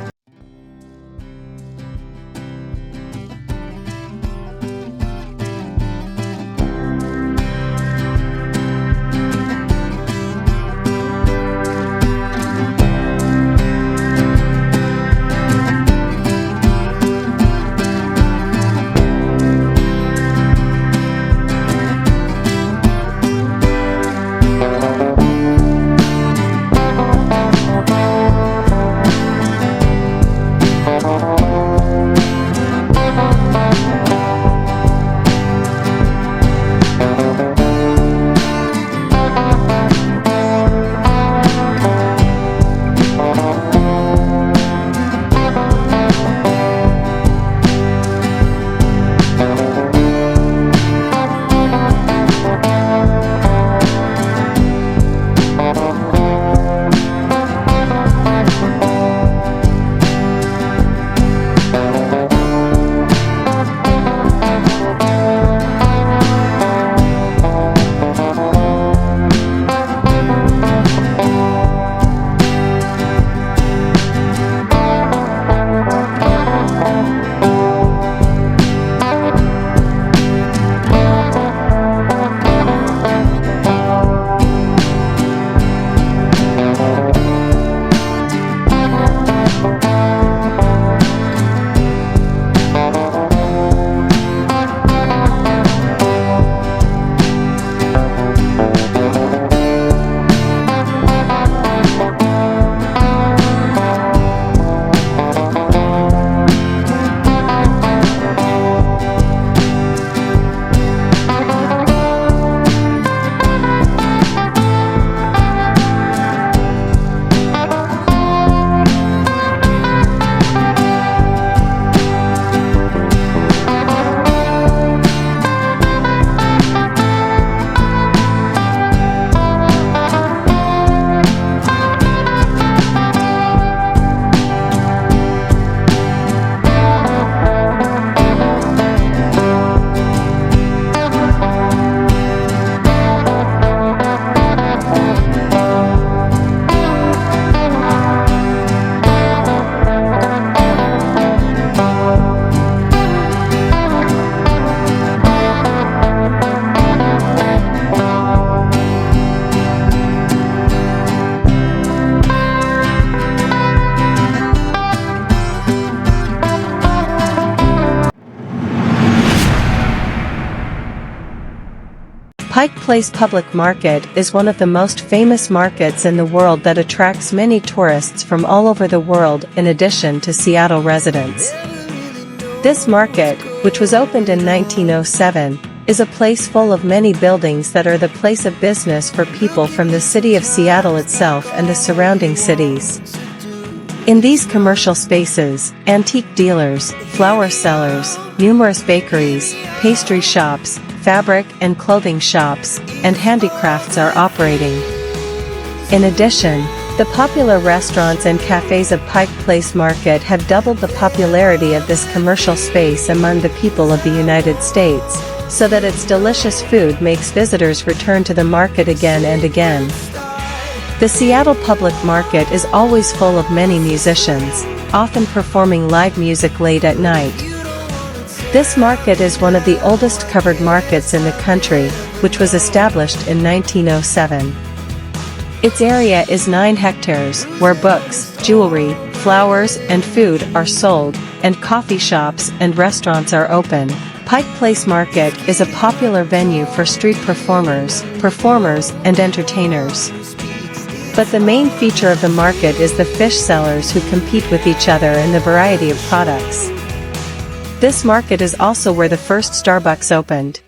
Pike Place Public Market is one of the most famous markets in the world that attracts many tourists from all over the world in addition to Seattle residents. This market, which was opened in 1907, is a place full of many buildings that are the place of business for people from the city of Seattle itself and the surrounding cities. In these commercial spaces, antique dealers, flower sellers, numerous bakeries, pastry shops, fabric and clothing shops, and handicrafts are operating. In addition, the popular restaurants and cafes of Pike Place Market have doubled the popularity of this commercial space among the people of the United States, so that its delicious food makes visitors return to the market again and again. The Seattle Public Market is always full of many musicians, often performing live music late at night. This market is one of the oldest covered markets in the country, which was established in 1907. Its area is 9 hectares, where books, jewelry, flowers, and food are sold, and coffee shops and restaurants are open. Pike Place Market is a popular venue for street performers, and entertainers. But the main feature of the market is the fish sellers who compete with each other in the variety of products. This market is also where the first Starbucks opened.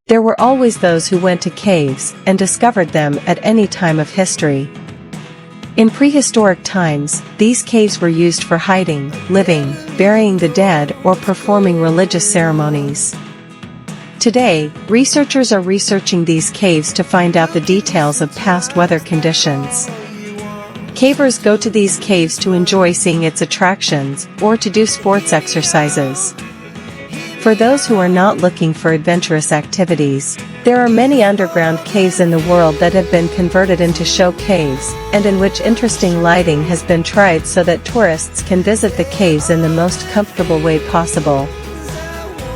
There were always those who went to caves and discovered them at any time of history. In prehistoric times, these caves were used for hiding, living, burying the dead, or performing religious ceremonies. Today, researchers are researching these caves to find out the details of past weather conditions. Cavers go to these caves to enjoy seeing its attractions or to do sports exercises. For those who are not looking for adventurous activities, there are many underground caves in the world that have been converted into show caves, and in which interesting lighting has been tried so that tourists can visit the caves in the most comfortable way possible.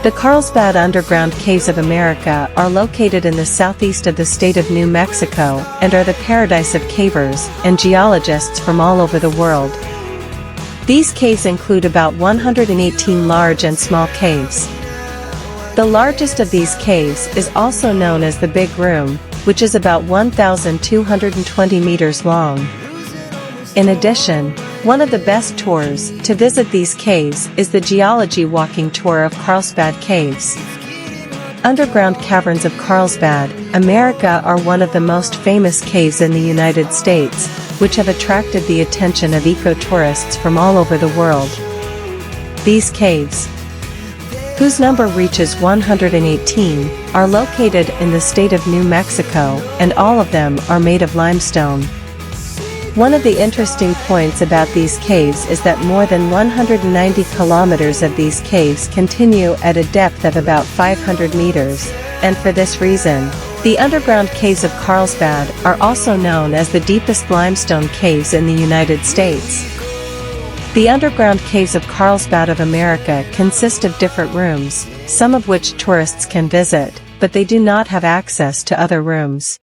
The Carlsbad Underground Caves of America are located in the southeast of the state of New Mexico and are the paradise of cavers and geologists from all over the world. These caves include about 118 large and small caves. The largest of these caves is also known as the Big Room, which is about 1,220 meters long. In addition, one of the best tours to visit these caves is the geology walking tour of Carlsbad Caves. Underground caverns of Carlsbad, America are one of the most famous caves in the United States, which have attracted the attention of eco-tourists from all over the world. These caves, whose number reaches 118, are located in the state of New Mexico, and all of them are made of limestone. One of the interesting points about these caves is that more than 190 kilometers of these caves continue at a depth of about 500 meters, and for this reason, the underground caves of Carlsbad are also known as the deepest limestone caves in the United States. The underground caves of Carlsbad of America consist of different rooms, some of which tourists can visit, but they do not have access to other rooms.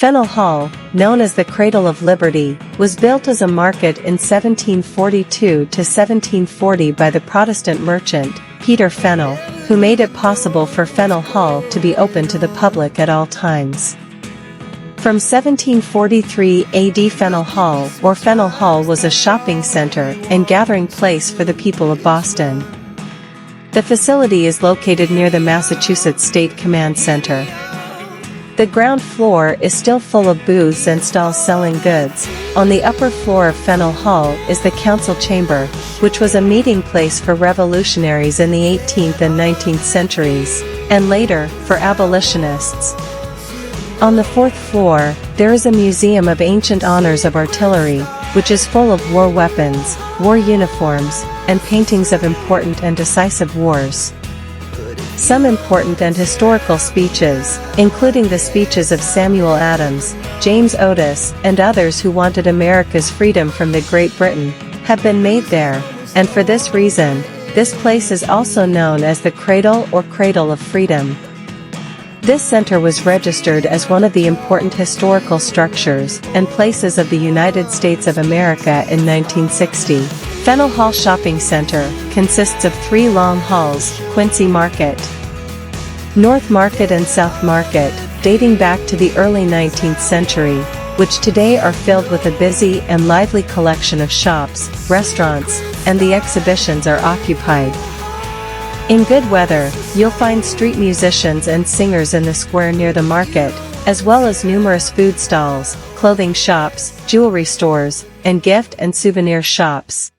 Fennel Hall, known as the Cradle of Liberty, was built as a market in 1742 to 1740 by the Protestant merchant, Peter Fennel, who made it possible for Fennel Hall to be open to the public at all times. From 1743 AD, Fennel Hall was a shopping center and gathering place for the people of Boston. The facility is located near the Massachusetts State Command Center. The ground floor is still full of booths and stalls selling goods. On the upper floor of Fennel Hall is the council chamber, which was a meeting place for revolutionaries in the 18th and 19th centuries, and later, for abolitionists. On the fourth floor, there is a museum of ancient honors of artillery, which is full of war weapons, war uniforms, and paintings of important and decisive wars. Some important and historical speeches, including the speeches of Samuel Adams, James Otis, and others who wanted America's freedom from the Great Britain, have been made there, and for this reason, this place is also known as the Cradle or Cradle of Freedom. This center was registered as one of the important historical structures and places of the United States of America in 1960. Fennel Hall Shopping Center consists of 3 long halls: Quincy Market, North Market and South Market, dating back to the early 19th century, which today are filled with a busy and lively collection of shops, restaurants, and the exhibitions are occupied. In good weather, you'll find street musicians and singers in the square near the market, as well as numerous food stalls, clothing shops, jewelry stores, and gift and souvenir shops.